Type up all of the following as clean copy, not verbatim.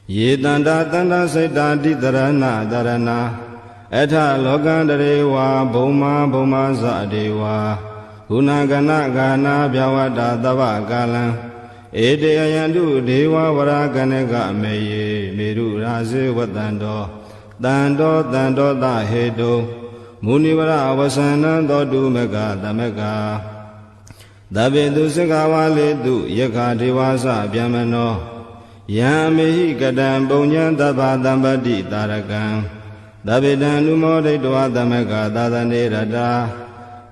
Ye tanda tanda saita di dharana dharana Etha lokandarewa bhoma bhoma sadewa Gunagana gana bhyavada dava kalam Ede ayandu deva varaganega meye Meru raze vatando Dando dando da hedo Munivara avasana dodu mega damega Dabedu sikavale du yaka devasa vyamano Yamehi kadam bunyan daba dambadi tarakam Dabedan lumode dua damega dadane rada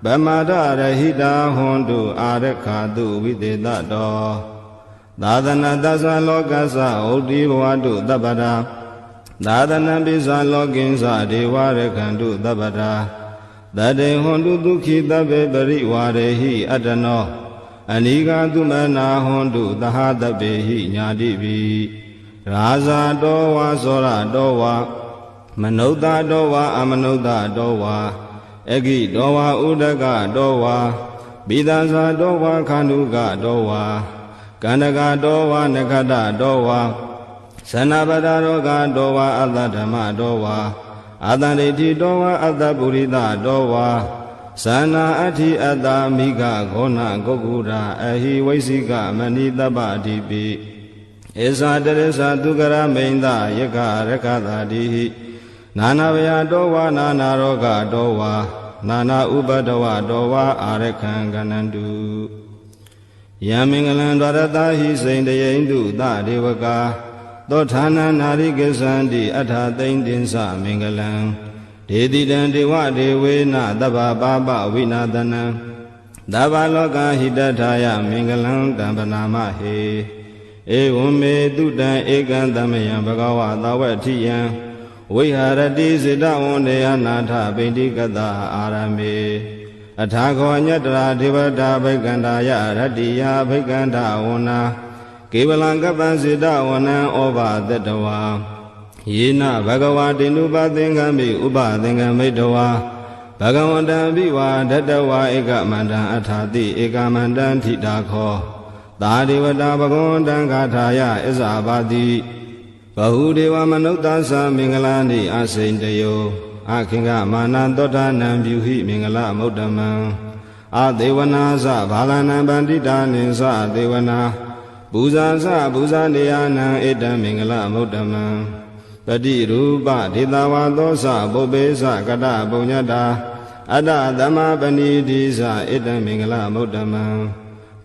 Bamada rahida hondu arakadu videda do Dadana dasa lokasa odi wadu dabada Dadana bisa loginsa devarakandu dabada Dade hondu dukhi dabe bari warehi adano Aniga dumana hondu dahadabehi nyadibi Raza dowa sora dowa Manauda dowa amanauda dowa Egi dowa udaga dowa Bidasa dowa kanuga dowa Kandaga dowa nakada dowa Sanabada roga dowa adadama dowa Adaneti dowa adapurida dowa Sana ati adamiga gona gogura ahi vaisika manidaba dipi Esa teresa dugara meinda yaka rakada dihi Nana vaya dowa nana roga dowa Nana ubadawa dowa arekanganandu Yamingalan dwaratahi saindayendu da devaka Dothana narikesandi atha taindinsa mingalan Dedidan dewa dewena daba baba vinadana Daba loka hidataya mingalan dambanama he Evume dudan ekandamayan bhagava dawatiyan Viharati siddhavondeya natha bindikata arame Athakho nyatra devata bhaikandaya ratiya bhaikanda vona Kevalangapa siddhavana oba tatawa Yena bhagavati nupathengami upathengami dawa Bhagavanta viva datawa ekamanta athati ekamanta thidakho Tadevata bhagavanta kathaya isabati Bahudeva manutasa mingalani asaintayo Akhinga manantottanam vyuhi mingala muddhamam Adevana sa bhalana bandita nisa devana Buza sa buza niyana edam mingala muddhamam Pati rupa dhitawa dosa bobesa kata punyata Ada dhamma paniti sa edam mingala muddhamam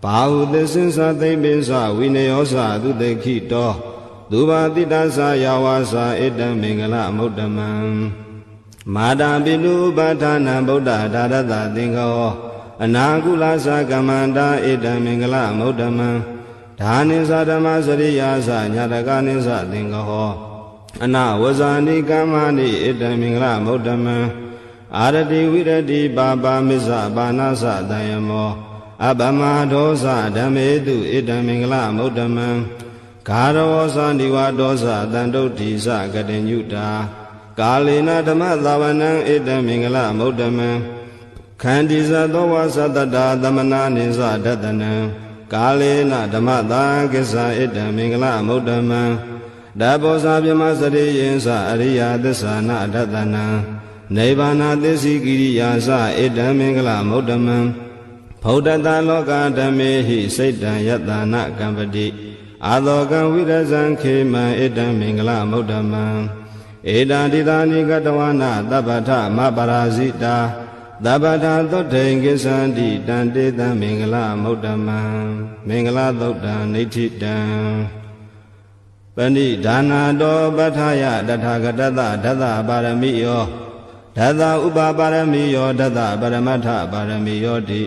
Pahudesinsa teibesa vinayosa dudekito Duba titasa yawasa edam mingala muddhamam Mada bilu bhatana buddha dadata tingho Anakulasa kamanda edam mingala muddhamam Dhanisa dhamma sariyasa nyatakanisa tingho Anawasani kamani edam mingala muddhamam Arati virati baba misa banasa dayamo Abhama dosa dhametu edam mingala muddhamam Karavosa niwa dosa dandotisa katinyuta Kalina dhamma dhavanam edam mingala muddhamam Khandisa dowa satata dhamana nisa dhatanam Kalina dhamma dhakisa edam mingala muddhamam Dabosa vyama sariyinsa ariya dhisana dhatanam Nibbana disi kiriyasa edam mingala muddhamam Bhaudata loka dhammehi saitan yatana kampati Adhokan virasan khema edam mingala muddhamam Edan ditani gatawana dabbatha maparasita Dabbatha thotthengisanti tantetam mingala muddhamam Mingala thotthan nitthidam Pani dana do bhathaya dathagatatha datha paramiyo Datha upaparamiyo datha paramatha paramiyo ti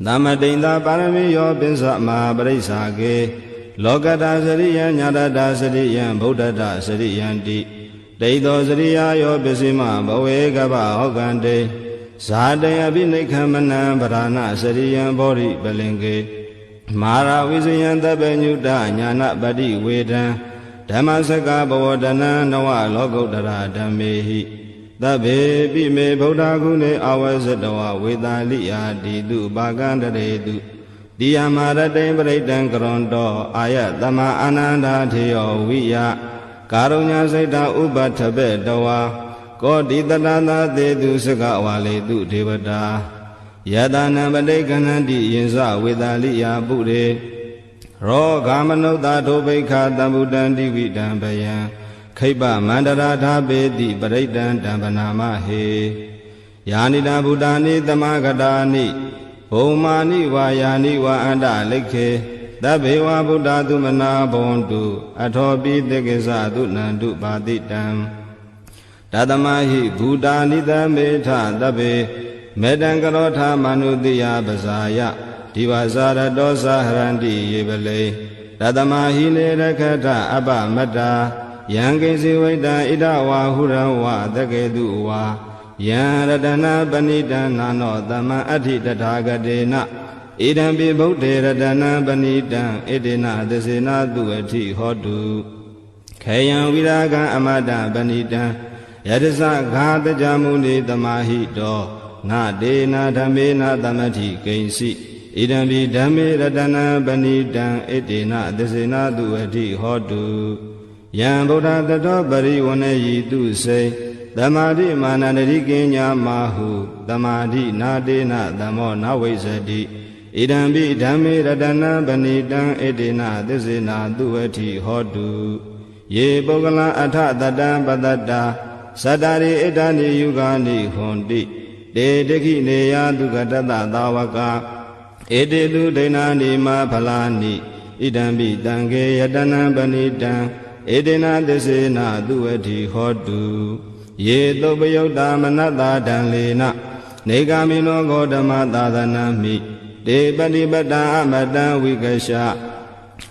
Dhammatinda paramiyo pinsa mahaparisake Lokata sariyan nyatata sariyan buddhata sariyanti Deito sariyayo pisima bhawe kapa hokante Sadaya abhinikhamana parana sariyan bodhi palinke Mara visayan tapenyuta nyana pati vedan Dhammasaka bhavodana nawa lokuttara dhammehi Tabe bime buddha gune avasatawa vedaliya ditu bhagandaretu Diyamaratem paritam karanto ayat dhamma ananda theyo viya ကာရုညာစိတ်တာဥပထဘေတဝါကောတိတတသာသေတုစကဝါလေတုဒေဝတာယတနာပဋိက္ခဏန္တိယင်္စဝေတာလိယာပုရေရောဂမနုဿဒုဗိခာတံဗုဒ္ဓံတိဝိတံဘယံခိပမန္တရာထာပေတိပရိတံတံပနာမဟေယာနိတာဗုဒ္ဓာနိသမဂတာနိဘုံမာနိဝါယာနိဝါအန္တလိခေသဗ္ဗေဝဗုဒ္ဓသုမနာဘွန်တုအထောပိတေကိသသုနန္တုပါတိတံတသမဟိဘူတာနိသမေထသဗ္ဗေမေတံကရောထာမနုတိယပဇာယဒီဝဇာရတောသဟရန္တိယေပလေတသမဟိနေရခထအပမတ္တာယံကိစီဝိတံဣဒဝါဟုရဝသကေတုဝါယံရတနာပဏိတံနာနောသမံအဋ္ဌိတထာဂတေနဣဒံပိဗုဒ္ဓေရတနာပဏိတံဣတေနသစေနာတုအဋ္ဌိဟောတုခေယံဝိရာဂံအမတပဏိတံယတသဂါတကြမုနိသမာဟိတောနာဒေနာဓမ္မေနာသမတိကိဉ္စီဣဒံပိဓမ္မေရတနာပဏိတံဣတေနသစေနာတုအဋ္ဌိဟောတုယံဗုဒ္ဓတတောပရိဝဏယိတုစေသမာဓိမာနန္တိကိညာမဟုသမာဓိနာတေနသမောနဝိဇ္ဇတိဣဒံပိဓမ္မေရတနာပဏိတံဣတေနသစေနာတုအဋ္ဌိဟောတုယေပုဂ္ဂလအထတတံပတတ္တာသတ္တရိဣဒာနိယုဂာနိဟွန်တိတေတခိနေယဒုက္ခတတသာဝကဧတေတုဒိဏာနိမဖလာနိဣဒံပိတံခေယတနံပဏိတံဧတေနသစေနာတုအဋ္ဌိဟောတုယေသုပယုတ်တာမနတာဒံလေနနေဂာမိနောဂေါတမသာသနာမိတေပတိပတ္တာအမတံဝိကရှ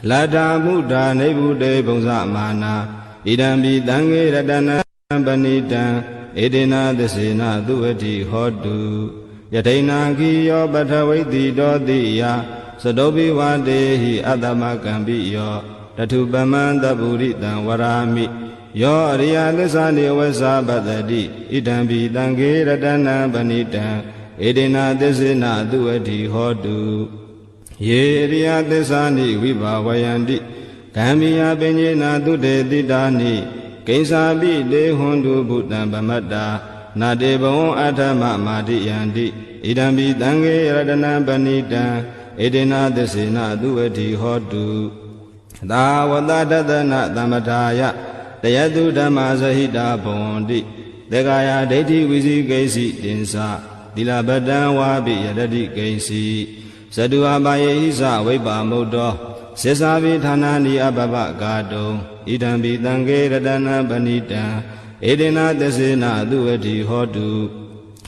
လတ္ထာမုဒ္ဓနိဗ္ဗုတေဘုံဇမာနာဣဒံပိတံခေရတနံပဏိတံဧတေနသစေနာတုအဋ္ဌိဟောတုယထိဏခိယောပထဝိတိတောတိယသတောပိဝတေဟိအတ္တမကံပိယောတထုပမံတပုရိတံဝရာမိယောအရိယသစ္စာနိဝဇ္ဇပတ္တိဣဒံပိတံခေရတနံပဏိတံဧတေနသစေနာတုအဋ္ဌိဟောတုယေအရိယသစ္စာနိဝိဘာဝယန္တိဂမ္မိယပညေနာတုတေတိတာနိကိဉ္စာပိတေဟွန်တုဘုတ္တံပမတ္တာနာတေဘဝံအထမမာတိယန္တိဣဒံပိတံခေရတနံပဏိတံဧတေနသစေနာတုအဋ္ဌိဟောတုသာဝတတတနာသမ္ပထာယတယတုဓမ္မာဇဟိတာဘဝန္တိသေကာယဒိဋ္ဌိဝိဇိကိစီတင်္စသီလပတံဝါပိယတတိကိစီသတုအပါယေဟိစဝိပါမုတ်တောစေစာပိဌာနာနိအပပကာတုံဣဒံပိတံခေရတနံပဏိတံဧတေနသစေနာတုအဋ္ဌိဟောတု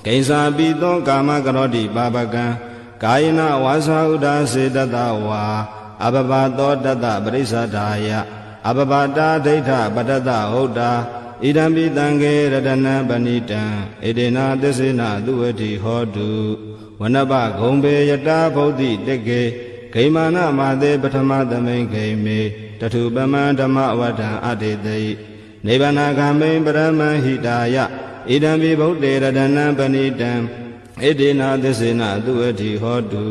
ကိဉ္စာပိသောကာမကရောတိပါပကံကာယနာဝါစာဥဒ္ဒါစေတတဝါအပပသောတတပရိစ္ဆဒာယအပပတာဒိဋ္ဌပတတဟုတ်တာဣဒံပိတံခေရတနံပဏိတံဧတေနသစေနာတုအဋ္ဌိဟောတုဝနပဂုံပေယတာဗုဒ္ဓိတကေဂိမာနမာသေပထမသမိန်ဂိမေတထုပမံဓမ္မဝဒံအတေတိနိဗ္ဗာနဂမိန်ပရမံဟိတာယဣဒံပိဗုဒ္ဓေရတနံပဏိတံဣတေနသစေနာတုအဋ္ဌိဟောတု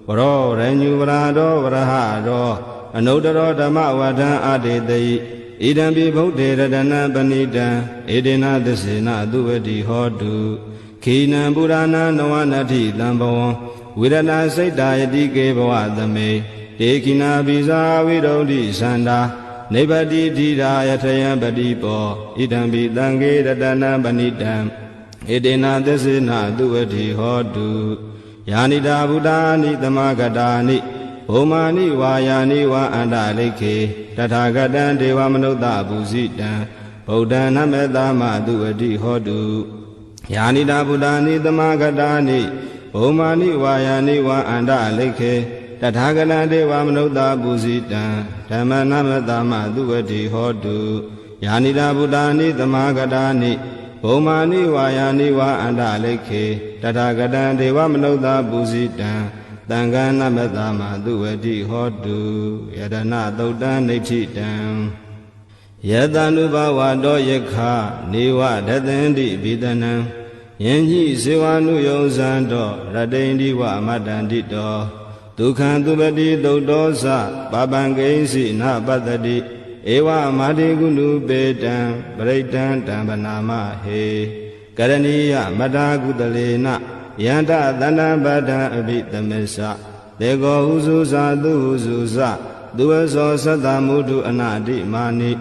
ဝရောရညုဝရာတောဝရဟရောအနုတ္တရောဓမ္မဝဒံအတေတိဣဒံပိဗုဒ္ဓေရတနံပဏိတံဣတေနသစေနာတုအဋ္ဌိဟောတုခိနံပုရဏနဝနတ္ထိတံဘဝံဝိရဏစိတ်တာယတိကေဘဝသမေတေခိနာပိဇာဝိရုဒ္ဓိသန္တာနိဗ္ဗတိဓိရာယထယံပတိပောဣဒံပိတံခေရတနံပဏိတံဣတေနသစေနာတုအဋ္ဌိဟောတုယာနိတာဗုဒ္ဓာနိသမဂတာနိဘုမာနိဝါယာနိဝါအန္တလိခေတထာဂတံဒေဝမနုဿပုစိတံဗုဒ္ဓံနမေတ္တမတုအဋ္ဌိဟောတုယာနိတာဗုဒ္ဓာနိသမဂတာနိဘုမာနိဝါယာနိဝါအန္တလိခေတထာဂတံဒေဝမနုဿပုစိတံဓမ္မနမေတ္တမတုအဋ္ဌိဟောတုယာနိတာဗုဒ္ဓာနိသမဂတာနိဘုမာနိဝါယာနိဝါအန္တလိခေတထာဂတံဒေဝမနုဿပုစိတံသံဃာနမတ္တမတုဝတိဟောတုယတနာသုတ်တံနိဋ္ဌိတံယတ ानु ဘဝတောယခနေဝဒသန္တိဘိဒနံယင်ညိစေဝ ानु ယုံဇံတောရတိန္ဒီဝမတ္တန္တိတောဒုက္ခံသူပတိသုတ်တောသပပံကိဉ္စီနပတ္တိ ဧဝမာတိကုဏုပေတံပရိတံတံဗနာမဟေကရဏီယမတာကုတလေနယန္တသန္တပတံအဘိသမစ္စတေကောဟုစုသာသူဟုစုသသူဝသောသတ္တမုထုအနာတိမာနိ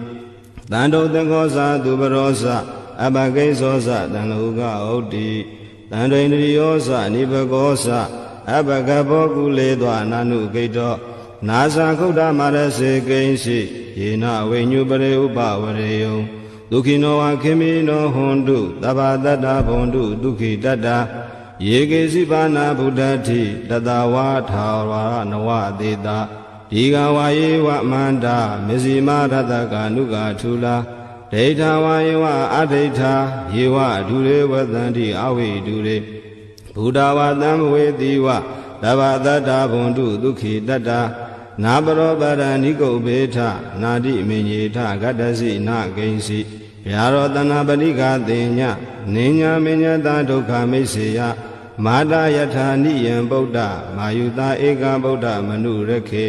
တန္တုတကောသာသူပရောသအပကိသောသတံလောကဩတိတန္တရိန္ဒရိယောသနိဘကောသအပကဘောကုလေသောအနာနုဂိတောနာဇာခုဒ္ဓမာရစေကိဉ္စီယေနဝိညုပရိဥပဝရေယံဒုက္ခိနောဝခေမိနောဟွန်တုတဗ္ဗတတ္တဘွန်တုဒုက္ခိတတ္တယေကေစီပါဏဗုဒ္ဓတိတတဝါထာဝရနဝသေတာဒီဃဝါယေဝမန္တာမေဇိမာရတကာနုကာထူလာဒိဋ္ဌဝါယေဝအဒိဋ္ဌာယေဝဒုရေဝသန္တိအဝိဒုရေဘုဒ္ဓဝါသံဝေတိဝတဗ္ဗတတ္တဘွန်တုဒုက္ခိတတ္တနာပရောပရဏိကုဘေထနာတိမေညေထဂတ္တစီနာဂိဉ္စီဗျာရောတနာပရိကာတေညနိညာမေညတာဒုက္ခမိတ်စေယမာတာယထာနိယံဗုဒ္ဓမာယုတာဧကဗုဒ္ဓမနုရခေ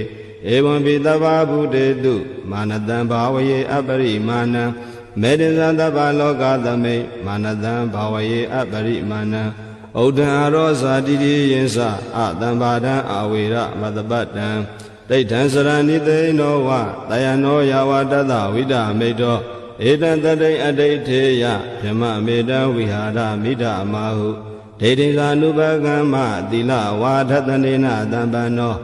ဧဝံပိတဗ္ဗဗုတေတုမာနတံဘာဝယေအပရိမာဏံမေတ္တဇတဗ္ဗလောကသမိတ်မာနတံဘာဝယေအပရိမာဏံဩဒံအရောဇာတိတိယင်းစအတံဘာဒံအဝေရမတပတ္တံဒိဋ္ဌံစရဏိသိနောဝတယနောယဝတတဝိဒမိတ်တောဧတံတတိအဋိဋ္ဌေယဓမ္မမေတံဝိဟာရမိဒ္ဓမာဟုဒိဋ္ဌိသာနုပကမ္မသီလဝါထတနေနတံပန္နော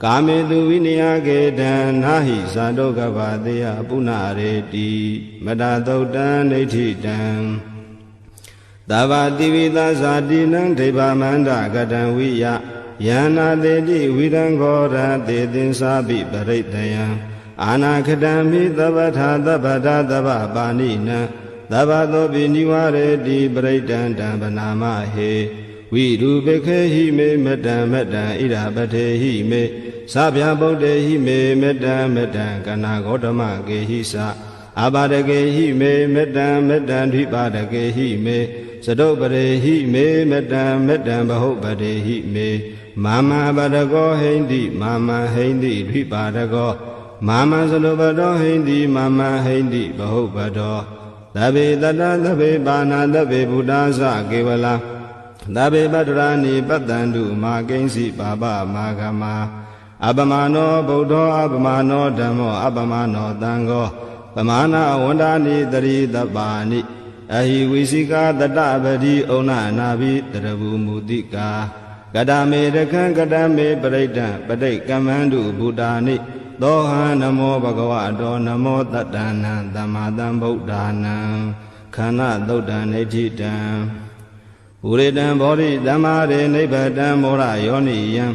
ကာမေတုဝိနယကေတံနာဟိဇာတောကဗ္ဗတေယပုဏ္ဏရေတိမတသုတ်တံဒိဋ္ဌိတံသဗ္ဗတိဝိသဇာတိနံဒိဗ္ဗမန္တကတံဝိယယန္နာတေတိဝိရံခောရတေသင်္စာပိပရိတယံအာနာခတံမိသဗ္ဗထာသဗ္ဗတာသဗ္ဗပါဏိနံသဗ္ဗသောပိနိဝရေတိပရိတံတံဗနာမဟေဝိရူပခေဟိမေမတံမတံဣရာပထေဟိမေသဗျာဗုဒ္ဓေဟိမေမတံမတံကနာဂေါတမကေဟိသအာပါဒကေဟိမေမတံမတံဓိပါဒကေဟိမေသတုပရေဟိမေမတံမတံဘဟုပတေဟိမေမာမပါဒကောဟိန္တိမာမဟိန္တိဓိပါဒကောမာမသလုပတောဟိန္တိမာမဟိန္တိဘဟုပတောသဗ္ဗေတတ္တသဗ္ဗေပါဏသဗ္ဗေဘုဒ္ဓသကေဝလာသဗ္ဗေပတ္တရာနိပတ္တန္တုမာကိဉ္စီပါပမာဂမအပမနောဗုဒ္ဓောအပမနောဓမ္မောအပမနောသံဃောပမာဏဝန္ဒာနိတရိတပါဏိအဟိဝိစိကာတတပတိဩနနာဘိတရဘူမူတိကာကတမေရခံကတမေပရိဒံပဋိကမ္မန္တုဘုဒ္ဓာနိသောဟံနမောဘဂဝတောနမောတတ္တနံသမ္မာသမ္ဗုဒ္ဓါနံခန္ဓာသုတ်တံနေတိတံဝိရတံဘောဓိသမ္မာရေနိဗ္ဗတံမောရယောနိယံ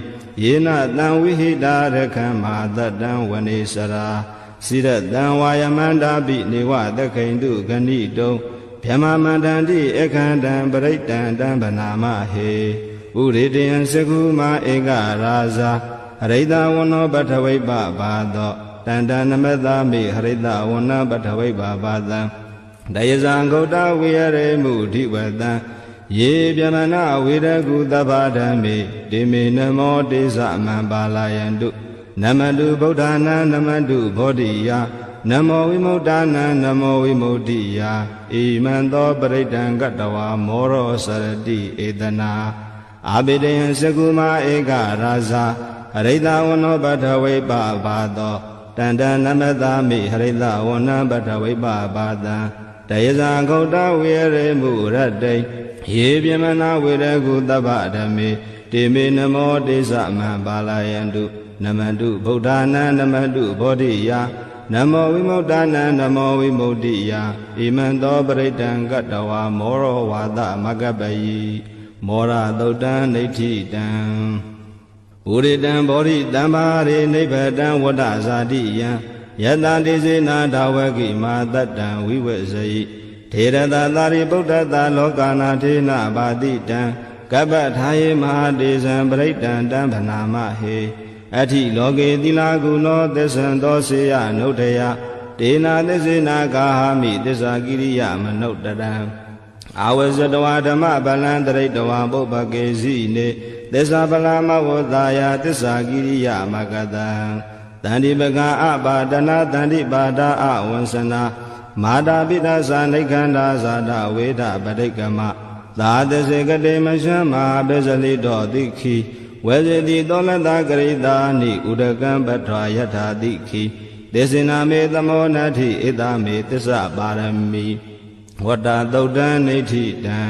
ယေနတံဝိဟိတာရခံမာတတံဝနေစရာစိရတံဝါယမန္တာပိနေဝသခိန်တုဂဏိတုံဗျမမန္တန္တိအခန္တံပရိတံတံဗနာမဟေဥရိတယံစကုမာဧကရာဇာဟရိတဝနောပထဝိပဘာသောတန္တနမသမိဟရိတဝနပထဝိပဘာသံတယဇံဂௌတဝိရရေမုဓိဝတံယေဗျမနဝိရကုသဗ္ဗဓမ္မေတိမေနမောတိသမံပါလာယန္တုနမတုဗုဒ္ဓနာနမတုဘောဓိယနမောဝိမု ddha နံနမောဝိမု ddhi ယဣမံသောပရိဒံကတဝါမောရောစရတိဧတနာအာဘိတယံစကုမာဧကရာဇာဟရိတဝနောပထဝိပဘာသောတန္တနမသမိဟရိတဝနပထဝိပဘာသံတယဇာဂௌတဝိရေမုရတ္တိယေပြမနာဝိရကုသဗ္ဗဓမ္မေတိမေနမောတိသမံပါလာယန္တုနမတုဗုဒ္ဓနာနမတုဘောဓိယနမောဝိမု ddha နံနမောဝိမု ddhi ယဣမံသောပရိဒံကတဝါမောရောဝါသမဂ္ဂပယိမောရသုတ်တံဒိဋ္ဌိတံဥရိတံဘောဓိတမ္ပါရေနိဗ္ဗတံဝတ္တဇာတိယံယတတိစေနာဓဝကိမာတတ္တံဝိဝေဇယိထေရတသာရိပုတ္တတလောကနာထေနဘာတိတံကပ္ပထာယေမဟာတေဇံပရိတံတံဗနာမဟေအဋ္ဌိလောကေသီလာကုနောသစ္ဆံသောစေယနုဋ္ဌယဒေနာသစ္စေနာကာဟမိသစ္စာကိရိယမနုဋ္တတံအာဝဇတဝါဓမ္မဗလံတရိတဝါပုပ္ပကေစီနေသစ္စာပလာမဝသာယသစ္စာကိရိယမကတံသ တန္တိပကအပါဒနာတန္တိပါဒအဝံစနာမာတာပိဋ္ဌာနိခန္ဓာဇာတဝေဒပဋိကမသာတစေကတိမရှမ်းမဟာပစ္စလိတောတိခိဝေဇတိတောလတကရိတာနိဥဒကံပထွာယထာတိခိသေစနာမေသမောနတိဧတမေသစ္စာပါရမီဝတ္တသုတ်တံနေဋ္ဌိတံ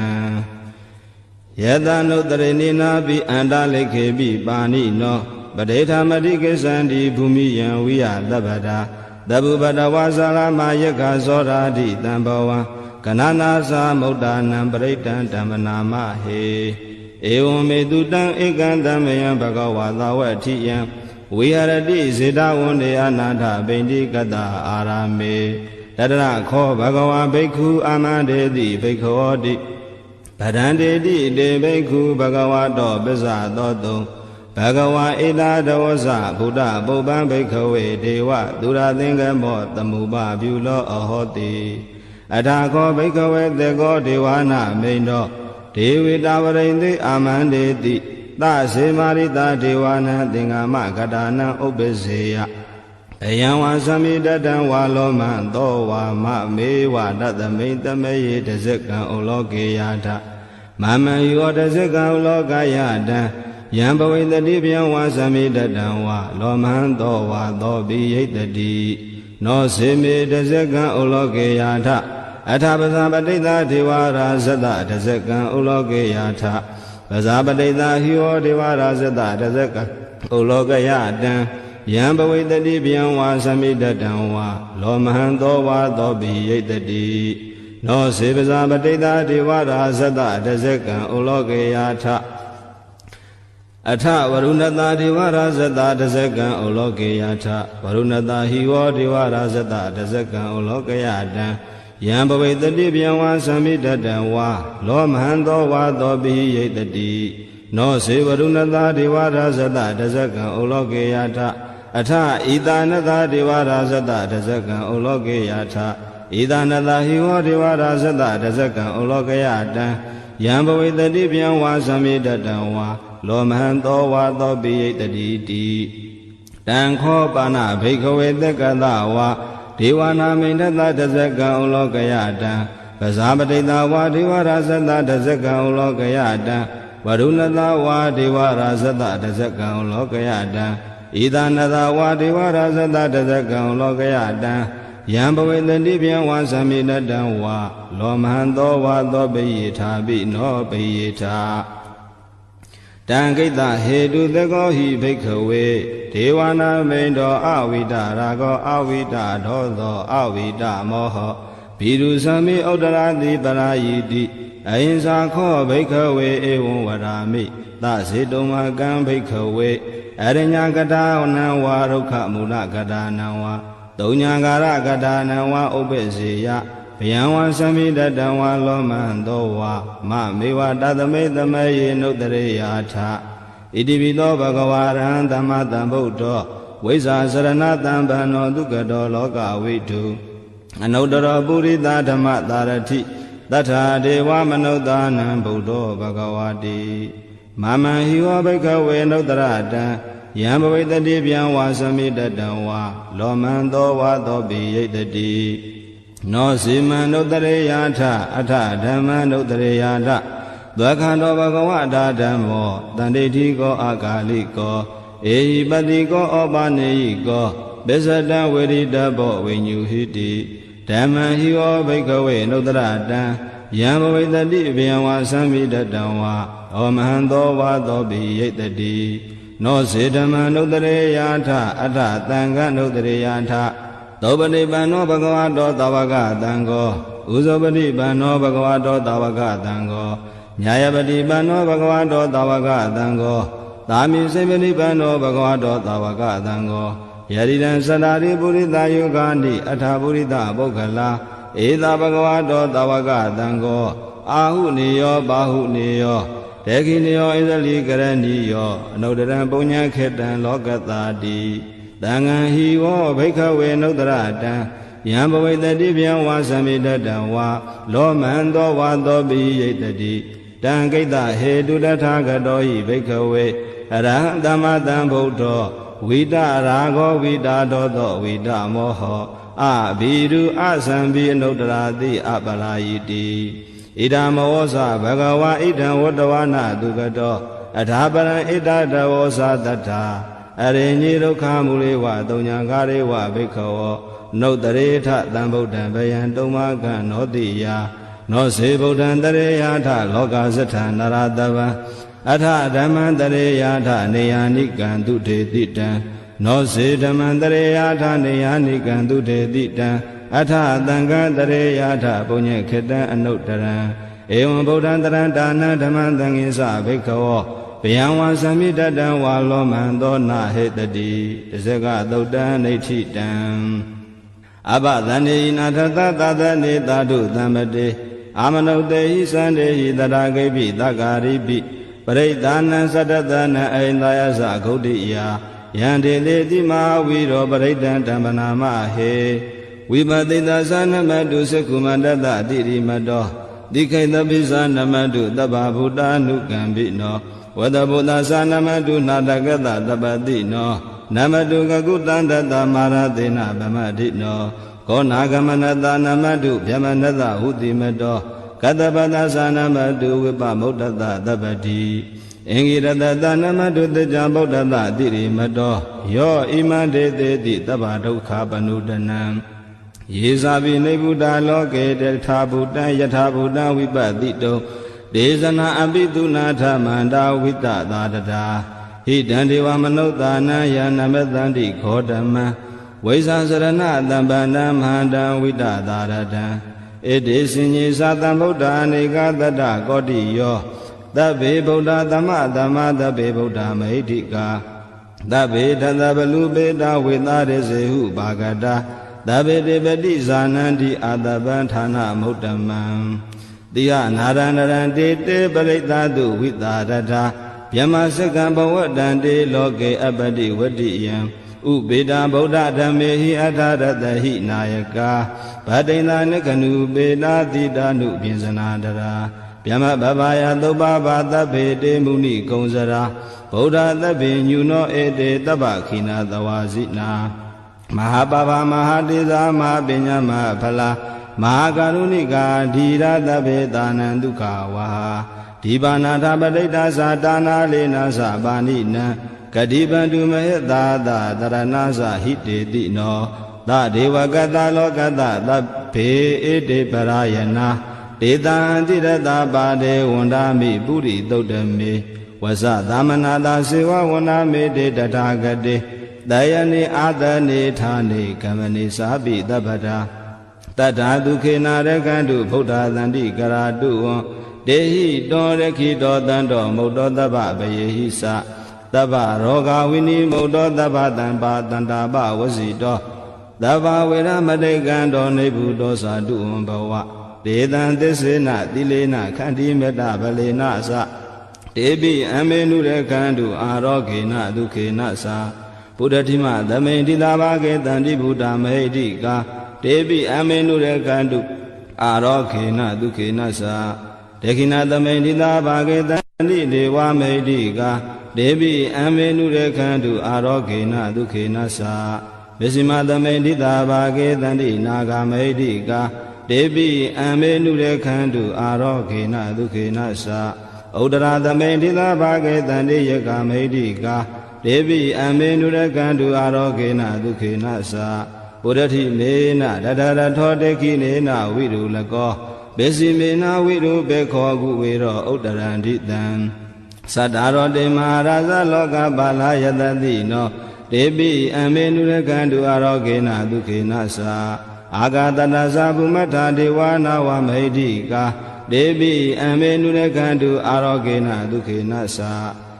ယေတနုတရေနိနာပိအန္တလိခေပိပါဏိနောပဋိဌာမတိကိစ္ဆန္တိဘူမိယံဝိယသဗ္ဗတာသဗ္ဗပတဝါဇာလမယက္ခဇောရာတိတံဘဝံကနနာသမုဒ္ဒနာပရိတံဓမ္မနာမဟေဧဝံမေတုတံဧကံတမယံဘဂဝါသဝတိယံဝိဟရတိဇေတဝန္တေအနာထဗိန္တိကတအာရမေတတရခောဘဂဝါဘိက္ခုအာမန္တေတိဘိက္ခောတိဗဒန္တေတိတေဘိက္ခုဘဂဝါတောပစ္ဆသောတုံဘဂဝါဧတာတဝဇဗုဒ္ဓပုပ္ပံဘိက္ခဝေဒေဝသူရသင်္ကမောသမုပပြုလောအဟောတိအထာခောဘိက္ခဝေတေကောဒေဝနာမိန်တော်ဒေဝေတာဝရိန္တိအာမန္တေတိသစေမာရိတာဒေဝနာသင်္ဃမကတာနံဥပ္ပစေယအယံဝါသမိတတံဝါလောမံသောဝါမမေဝတသမိတမေယတဇကံဩလောကေယထမမံယောတဇကံဩလောကယတံယံဘဝိတတိဗျံဝါသမိတတံဝါလောမံသောဝါသောပိယိတတိနောစေမေတဇကံဩလောကေယထအထာပဇာပတိတဒေဝရာဇတတဇကံဩလောကေယထပဇာပတိတဟိဝဒေဝရာဇတတဇကံဩလောကယတံယံဘဝိတတိဗျံဝါသမိတတံဝါလောမဟံသောဝါသောပိယိတတိနောစေပဇာပတိတဒေဝရာဇတတဇကံဩလောကေယထအထဝရုဏတာဒေဝရာဇတတဇကံဩလောကေယထဝရုဏတာဟိဝဒေဝရာဇတတဇကံဩလောကယတံယံဘဝိတတိဗျံဝါသမိတတံဝါလောမဟံသောဝါသောပိယိတတိနောစေဝရုဏတာဒေဝရာဇတတဇကံဩလောကေယထအထဣတာနတာဒေဝရာဇတတဇကံဩလောကေယထဣတာနတာဟိဝဒေဝရာဇတတဇကံဩလောကယတံယံဘဝိတတိဗျံဝါသမိတတံဝါလောမဟံသောဝါသောပိယိတတိတိတံခောပါဏဘိက္ခဝေသက္ကတဝါဒေဝနာမိန်တတတဇကံဩလောကယတံပဇာပတိတဝါဒေဝရာဇတတဇကံဩလောကယတံဝရုဏတဝါဒေဝရာဇတတဇကံဩလောကယတံဣဒနတဝါဒေဝရာဇတတဇကံဩလောကယတံယံဘဝေတတိဗျံဝါသမိတတံဝါလောမဟံသောဝါသောပိယိထာပိနောပိယိထာတံကိတဟေတုသကောဟိဘိက္ခဝေဒေဝနာမိန်တော်အဝိတရာဂောအဝိတဒောသောအဝိတမောဟဘိရုသမိဥဒ္ဒရာတိပရာယိတိအဟိံစာခောဘိက္ခဝေဧဝံဝရာမိသစေတုံမကံဘိက္ခဝေအရညကတာနံဝါရုခမူလကတာနံဝါတုံညာကာရကတာနံဝါဥပ္ပစေယဗျံဝါသမိတတံဝါလောမံသောဝါမမေဝတသမိတမေယေနုတရေယာထဣတိပိသောဘဂဝါရဟံသမ္မာသမ္ဗုဒ္ဓောဝိဇ္ဇာစရဏတံဗန္နောဒုက္ကတောလောကဝိတုအနုတ္တရောပုရိသဓမ္မသာရတိတထာဒေဝမနုဿာနံဗုဒ္ဓောဘဂဝါတိမမံဟိဝဘိက္ခဝေနုတ္တရတံယံဘဝိတတိဗျံဝါသမိတတံဝါလောမံသောဝါသောပိယိတတိနောစီမံနုတ္တရေယာထအထဓမ္မနုတ္တရေယာထသက္ခန္တောဘဂဝတာဓမ္မောတန္တိဋ္ဌိကောအာဂါလိကောဧဟိပတိကောဩပနေယိကောပစ္စတံဝေရိတဘောဝိညုဟိတိဓမ္မံဟိဝဘိက္ခဝေနုတ္တရတံယံဘဝိတတိဗျံဝါသမိတတံဝါဩမဟံသောဝါသောပိယိတတိနောစေဓမ္မနုတ္တရေယာထအထသံဃနုတ္တရေယာထသောပတိပန္နောဘဂဝတောသာဝကသံဃောဥဇောပတိပန္နောဘဂဝတောသာဝကသံဃောညာယပတိပန္နောဘဂဝတောသာဝကသံဃောသာမိစေပတိပန္နောဘဂဝတောသာဝကသံဃောယရိတံသတ္တာရိပုရိသယုဂာနိအထာပုရိသပုဂ္ဂလာဧသာဘဂဝတောသာဝကသံဃောအာဟုနေယောဘာဟုနေယောဒေခိနေယောဣဇလိကရဏီယောအနုတ္တရံပုညံခေတံလောကတာတိသံဃံဟိဝောဘိက္ခဝေနုတ္တရတံယံဘဝိတတိဗျံဝါသမိတတံဝါလောမံသောဝါသောပိယိတတိတံကိတဟေတုတထာဂတောဟိဘိက္ခဝေအရဟံသမ္မာသမ္ဗုဒ္ဓော ဝိတရာဂောဝိတဒေါသောဝိတမောဟောအဘိရုအသံဘိအနုတ္တရာတိအပလာယိတိဣဒံမောဇဘဂဝါဣဒံဝတ္တဝနာတုကတောအထာပရံဣဒတဝောဇတတ္ထာအရိညိဒုက္ခမူလေဝတုံညာကာရေဝဘိက္ခဝောနုတ္တရေထသံဗုဒ္ဓံဗယံတုံမကံနောတိယနောစေဗုဒ္ဓံတရေယထလောကသထနရတဗံအထဓမ္မံတရေယထနေယာနိကံတုထေတိတံနောစေဓမ္မံတရေယထနေယာနိကံတုထေတိတံအထသံဃံတရေယထပုညေခေတံအနုတ္တရံဧဝံဗုဒ္ဓံတရံဒါနဓမ္မံသံဃိသဘိက္ခဝောဘယံဝါသမိတတံဝါလောမံသောနာဟေတတိတဇဂသုတ်တံနေဋ္ဌိတံအဘသန္တိနာထသသသနေသာဓုသံမတေအာမနုတေဟိသန္တေဟိတရာဂိပိသက္ကာရိပိပရိဒါနံသတ္တသနံအိန္ဒယသဂௌတိယယံတေတိတိမဝီရောပရိဒံဓမ္မနာမဟေဝိပတိတသနမတုသကုမန္တတတိရိမတောတိခိတပိသနမတုတဗ္ဗဗုဒ္ဓ ानु ကံပိနောဝတ္တဗုဒ္ဓသနမတုနာတကတတပတိနောနမတုကကုတန္တတမာရသေနဗမတိနောကောနာဂမနတနမတုဗျမနတဟုတိမတောကတပတသနမတုဝိပမုဒ္ဒတတပတိအင်္ဂိရတတနမတုတကြဗုဒ္ဓတတိရိမတောယောဣမံဒေတေတိတဗ္ဗဒုက္ခပနုဒနံယေဇာပိနေဗုဒ္ဓလောကေတထာဗုဒ္ဓံယထာဗုဒ္ဓံဝိပတိတောဒေဇနာအပိတုနာထမန္တာဝိတသာတတာဟိတံဒေဝမနုဿာနံယနမတန္တိခောဓမ္မံဝိဇာစရဏတံပန္နမန္တံဝိတသာရတံဣတိစင်ကြီးသာတံဗုဒ္ဓအနေကတတ္တကောတိယောသဗ္ဗေဗုဒ္ဓသမ္မသမ္မာသဗ္ဗေဗုဒ္ဓမဟိတိကာသဗ္ဗေတသဗလူပေတဝေသရေစေဟုဘာဂတာသဗ္ဗေတေပတိဇာနန္တိအာတပံဌာနမုဒ္ဓမံတိယနာရဏရံတေတေပရိသတုဝိတာရထာဗျမစကံဘဝတံတေလောကေအပတိဝတ္တိယံဥပေတဗုဒ္ဓဓမ္မေဟိအထာရတဟိနာယကာဗတိန္ဒနကနုပေတာတိတာနုပိစနာတရာဗျမဘဗာယသုပ္ပဘာသဗ္ဗေတေမုနိကုံစရာဗုဒ္ဓသဗ္ဗေညုနောဧတေတဗ္ဗခိနာသဝါစိနာမဟာပဗမဟာတေဇာမဟာပညာမဟာဖလာမဟာကရုဏိကာဓီရသဗ္ဗေတာနံဒုက္ခဝါဒီပါဏာထပဋိဒါသတာနာလေနာသပါဏိနံဂတိပန္တုမဟေသာသတရဏသဟိတေတိနောသဒေဝကတလောကတသဗ္ဗေဣတိပရာယနာဒေတံတိရတပါဒေဝန္ဒာမိပုရိသုတ်တမေဝဇသမနာတာစေဝဝန္ဒာမေတေတထာဂတေတယနိအာတနိဌာနိကမ္မနိသာပိတပ္ပတာတတ္ထာဒုခေနာရကန္တုဗုဒ္ဓသန္တိကရာတုဝံဒေဟိတောရခိတောတံတောမုတ်တောတဗ္ဗဗယေဟိသတဗ္ဗရောဂဝိနိမုတ်တောတဗ္ဗတံပါတန္တာပဝစီတောတဗ္ဗဝေရမတိကံတောနေဗုတောသာတုဝံဘဝဒေတံသစ္စေနတိလေနခန္တိမေတ္တဗလေနသတေပိအမေနုရကန္တုအာရောဂေနဒုခေနသာဘုဒ္ဓတိမသမိန်တိတာဘာကေတန္တိဗုဒ္ဓမဟိတိကာတေပိအမေနုရကန္တုအာရောဂေနဒုခေနသာဒေခိနာသမိန်တိတာဘာကေတန္တိဒေဝမဟိတိကာတေပိအမေနုရကန္တုအာရောဂေနဒုခေနသာမစ္စည်းမသမိန်တိတာဘာကေတန္တိနာဂမဟိတိကာတေပိအမေနုရကန္တုအာရောဂေနဒုခေနသာဥဒရာသမိန်တိတာဘာကေတန္တိယကမဟိတိကာဒေပိအမေနုရကန္တုအာရောဂေနဒုခေနသာဗုဒ္ဓတိမေနတတရထောတေခိနေနဝိရုလကောဘေစီမေနဝိရုဘေခောကုဝေရောဥဒရန္တိတံသတ္တရောတေမဟာရဇလောကပါလာယတတိနောဒေပိအမေနုရကန္တုအာရောဂေနဒုခေနသာအာဂတတသဗုမထာဒေဝနာဝမဟိတိကာဒေပိအမေနုရကန္တုအာရောဂေနဒုခေနသာ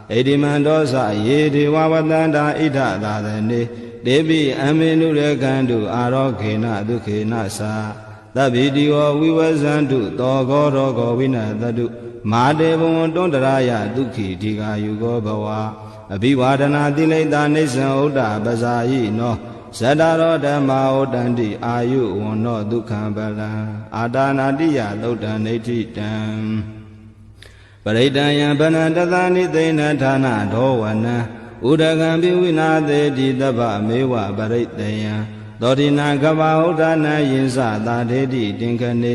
ဣတိမန္တောသယေဒေဝဝတန္တာဣဒသာသနေဒေပိအမေနုရကန္တုအာရောဂေနဒုခေနသာသဗ္ဗိတိဝဝိဝဇန္တုသောဂောရောဂောဝိနတတုမာတေဘဝံတွန္တရာယဒုက္ခိတိကာယုကောဘဝအဘိဝါဒနာတိလိတာနိစ္စံဥဒ္ဒပဇာယိနောဇတရောဓမ္မာဩတန္တိအာယုဝန္နောဒုက္ခံပလံအာတာနာတိယသုတ်တံနေဋ္ဌိတံပရိဒံယံဗနတသနိသိဏဌာနဒောဝနံ ဥဒကံပိဝိနာသေတိတပ္ပမေဝပရိတယံသောတိနာကပ္ပဥဒ္ဒနာယင်္စသာဒေတိတင်ခနေ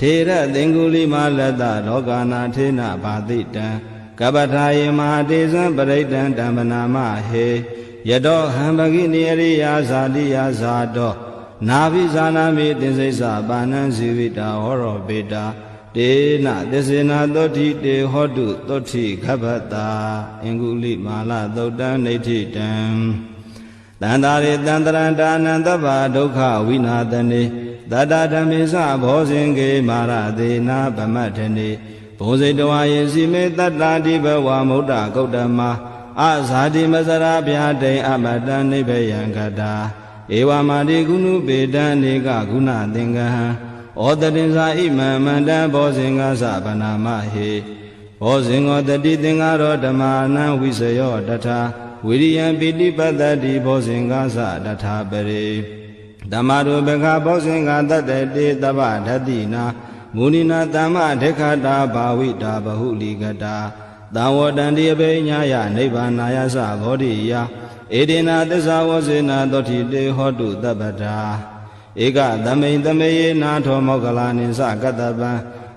ထေရသင်္ကုလိမလတ္တလောကနာထေနဘာတိတံကပ္ပထာယေမဟာတေဇံပရိတံဓမ္မနာမဟေယတောဟံပဂိနိအရိယာဇာတိယဇာတောနာဘိဇာနာမိတင်စိစ္ဆပါဏံဇီဝိတာဟောရောပေတာတေနသစ္စေနာသောတိတေဟောတုသောတိခဗ္ဗတာအင်္ဂုလိမာလသုတ်တံနေဋ္ဌိတံတန္တာရေတန္တရံဒါနံသဗ္ဗဒုက္ခဝိနာသနေတတ္တဓမ္မေသဘောဇင်ကေမာရသေနာဗမတ္ထနေဘုံစိတဝါယေစီမေတတ္တာတိဘဝမုဒ္ဒဂௌတမအဇာတိမစရာဗျာတိအမတံနိဗ္ဗယံကတာဧဝမာတိကုဏုပေတံနေကဂုဏသင်္ကဟံဩတတင်္စာဣမံမန္တဘောဇင်္ဂသဗနာမဟေဘောဇင်္ဂောတတိသင်္ဃရောဓမ္မာနံဝိစယောတထာဝိရိယံပိတိပတ္တိဘောဇင်္ဂသတထာပရိဓမ္မရူပခဘောဇင်္ဂတတတေတဗ္ဗဓတိနာမုနိနာတမ္မဒေခတာဘာဝိတာဘဟုလိကတာသံဝတံတိအပိညာယနိဗ္ဗာနာယသဘောဓိယဧဒေနာသစ္စာဝဇေနာသောတိတေဟောတုတပ္ပတာဧကသမိန်သမေယေနာထောမောကလာနိသကတ္တပံ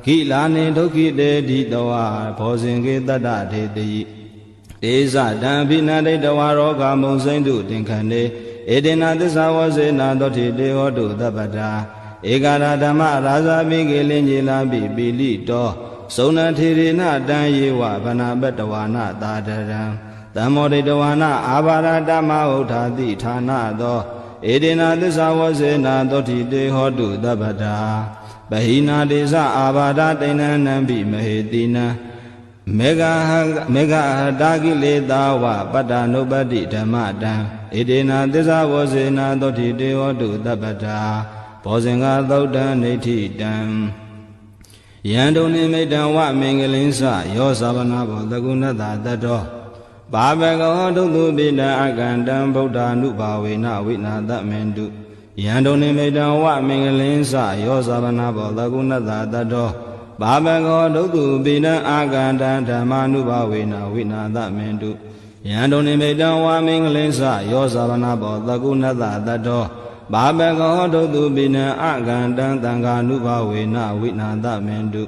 ခိလာနိဒုက္ခိတေတိတဝါဘောဇင်ကေတတ္တထေတိတေဇတံဘိနတိတဝါရောဂမုံစိမ့်တုတင်ခဏေဧဒေနာသစ္စာဝဇေနာသောတိတေဟောတုတပ္ပတာဧကရာဓမ္မရာဇာမိကေလင်ကြီးလာပိပိလိတောသုံဏထေရေနတံယေဝဗနာပတဝါနသာတရံတမောဒိတဝါနအာဘာရတမဥထာတိဌာနသောဧဒေနာသစ္စာဝဇေနာသောတိတေဟောတုတပ္ပတာပဟိနာတေဇအာဘာဒတိဏံနံပိမဟေတိနံမေဃဟတာကိလေသာဝပတ္တနုပတ္တိဓမ္မတံဧဒေနာသစ္စာဝဇေနာသောတိတေဟောတုတပ္ပတာဘောဇင်္ဂသုတ်တံနေဋ္ဌိတံယံတုန်နိမိတံဝမင်္ဂလင်းစယောသဗနာဘောတကုဏတတတောဘာဘဂဝဒုတုပိတံအကန္တံဗုဒ္ဓ ानु ဘာဝေနဝိနာသမင်တုယံတုန်နိမိတံဝမင်္ဂလင်းစယောသဗနာဘောတကုဏတတတောဘာဘဂဝဒုတုပိတံအကန္တံဓမ္မာနုဘာဝေနဝိနာသမင်တုယံတုန်နိမိတံဝမင်္ဂလင်းစယောသဗနာဘောတကုဏတတတောဘာဘဂဝဒုတုပိနံအကန္တံသံဃာနုဘာဝေနဝိနာသမင်တု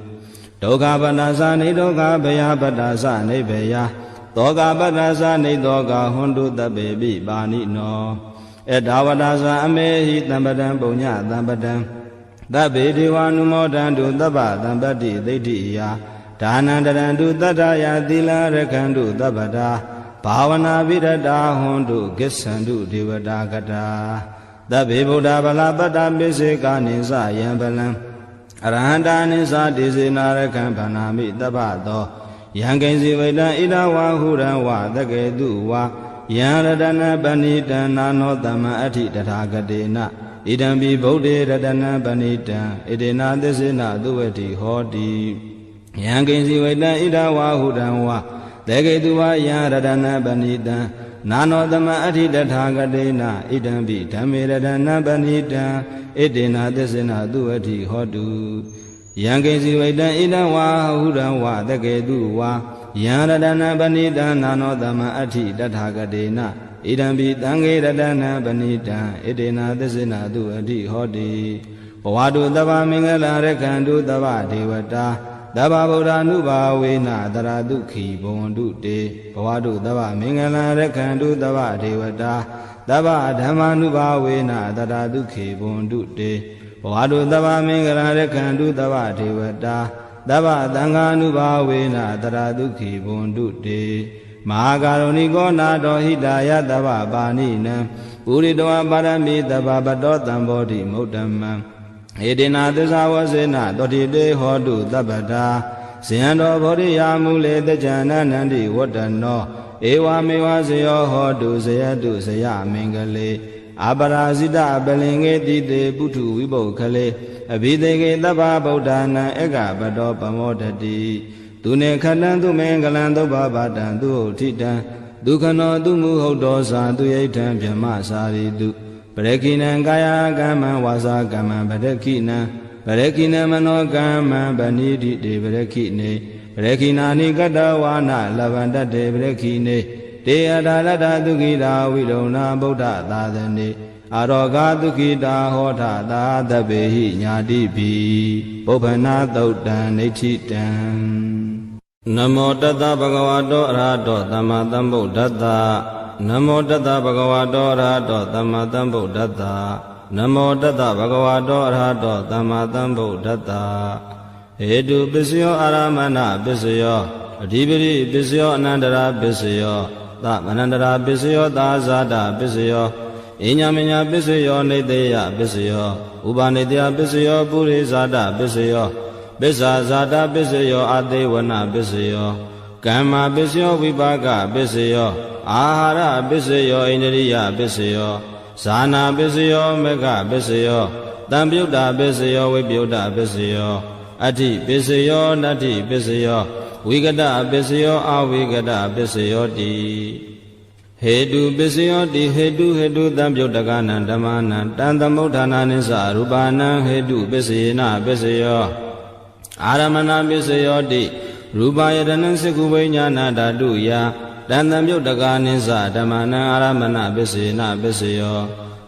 ဒုက္ခပတ္တသနေဒုက္ခဘယပတ္တသနေဘယသောကပတ္တသနေသောကဟွန်တုတပေပိပါဏိနောဧဒါဝတ္တသအမေဟိတံပတံပုညတံပတံသဗ္ဗေဒေဝ ानु မောဒံတုသဗ္ဗတံပတ္တိသိဋ္ဌိယဒါနံတရံတုတတ္ထယသီလရခန္တုသဗ္ဗတာဘာဝနာပိရတာဟွန်တုကိစ္ဆန္တုဒေဝတာကတာသဗ္ဗေဗုဒ္ဓဗလာပတ္တပိစေကာနိသယံဗလံအရဟန္တာနိသဒေစေနာရခံဗန္နာမိတပ္ပသောယံကိဉ္စီဝိတံဣဒဝါဟုရံဝသကေတုဝါယံရတနပဏိတံနာနောတမ္မအဋ္ဌိတထာဂတေနဣဒံပိဗုဒ္ဓေရတနပဏိတံဣဒေနာသစ္စေနသုဝတိဟောတိယံကိဉ္စီဝိတံဣဒဝါဟုရံဝသကေတုဝါယံရတနပဏိတံနာနောတမအဋ္ဌိတထာဂတေနဣဒံပိဓမ္မေရတနပဏိတံဣတေနာသစ္စေနသုဝတိဟောတုယံကိဉ္စီဝိတံဣဒံဝါဟုရံဝသကေတုဝါယံရတနပဏိတံနာနောတမအဋ္ဌိတထာဂတေနဣဒံပိသံဃေရတနပဏိတံဣတေနာသစ္စေနသုဝတိဟောတိဘဝတုသဗ္ဗမင်္ဂလာရခန္တုသဗ္ဗဒေဝတာသဗ္ဗဗုဒ္ဓ ानु ဘာဝေနတရာဒုက္ခိဘဝန္တုတေဘဝတုသဗ္ဗမင်္ဂလာရခန္တုသဗ္ဗဒေဝတာသဗ္ဗဓမ္မာနုဘာဝေနတရာဒုက္ခိဘဝန္တုတေဘဝတုသဗ္ဗမင်္ဂလာရခန္တုသဗ္ဗဒေဝတာသဗ္ဗသံဃာနုဘာဝေနတရာဒုက္ခိဘဝန္တုတေမဟာကာရုဏိကောနာတောဟိတာယသဗ္ဗပါဏိနံပုရိတောပါရမိသဗ္ဗပတောတံဘောဓိမုဒ္ဓမံဧတေနာသစ္စာဝဇေနတောတိတေဟောတုသဗ္ဗတာဇယံတော်ဗောဓိယာမူလေတကြနန္န္တိဝတ္တနောဧဝမေဝဇယောဟောတုဇယတုဇယမင်္ဂလေအပရာဇိတပလင်္ကေတိတေပုထုဝိပုခလေအဘိသေကေသဗ္ဗဗုဒ္ဓနာဧကပတောပမောတတိသူနေခတံသူမင်္ဂလံသုဘဘာတံသူဟုတ်ထိတံဒုက္ခနောသူမူဟုတ်တော်စာသူယိဋ္ဌံဗြဟ္မစာရိတုပရခိနံကာယကမ္မံဝါစာကမ္မံပရခိနံပရခိနံမနောကမ္မံဗဏိတိတေပရခိနေပရခိနာနိကတဝါနလဗန္တတေပရခိနေ တေအထာရတသုခိတာဝိလုံနာဗုဒ္ဓသာသနေအာရောဂသုခိတာဟောထသာသဗ္ဗေဟိညာတိပိပုပ္ပနာသုတ်တံနိဋ္ဌိတံနမောတတ္တဗဂဝတောအရဟတောသမ္မာသမ္ဗုဒ္ဓတ္တနမောတတ္တဗဂဝတောအရဟတောသမ္မာသမ္ဗုဒ္ဓတ္တနမောတတ္တဗဂဝတောအရဟတောသမ္မာသမ္ဗုဒ္ဓတ္တဟေတုပစ္စယောအာရမဏပစ္စယောအဓိပတိပစ္စယောအနန္တရာပစ္စယောသမနန္တရာပစ္စယောသာဇာတပစ္စယောအညမညာပစ္စယောနေတေယပစ္စယောဥပါနေတယပစ္စယောပုရိဇာတပစ္စယောပစ္ဆာဇာတပစ္စယောအသေးဝနပစ္စယောကမ္မပစ္စယောဝိပါကပစ္စယောအာဟာရပစ္စယောဣန္ဒရိယပစ္စယောဇာနာပစ္စယောမေဃပစ္စယောတံပြုတ်တာပစ္စယောဝိပယုတ်တာပစ္စယောအဋ္ဌိပစ္စယောနတ္ထိပစ္စယောဝိကတပစ္စယောအဝိကတပစ္စယောတိဟေတုပစ္စယောတိဟေတုတံပြုတ်တကနံဓမ္မနံတံသမုဋ္ဌာနာနိသရူပနံဟေတုပစ္စယေနပစ္စယောအာရမဏပစ္စယောတိရူပယတနံစကုဝိညာဏဓာတုယတံသမပြုတ်တကနိသဓမ္မနံအာရမဏပစ္စယေနပစ္စယော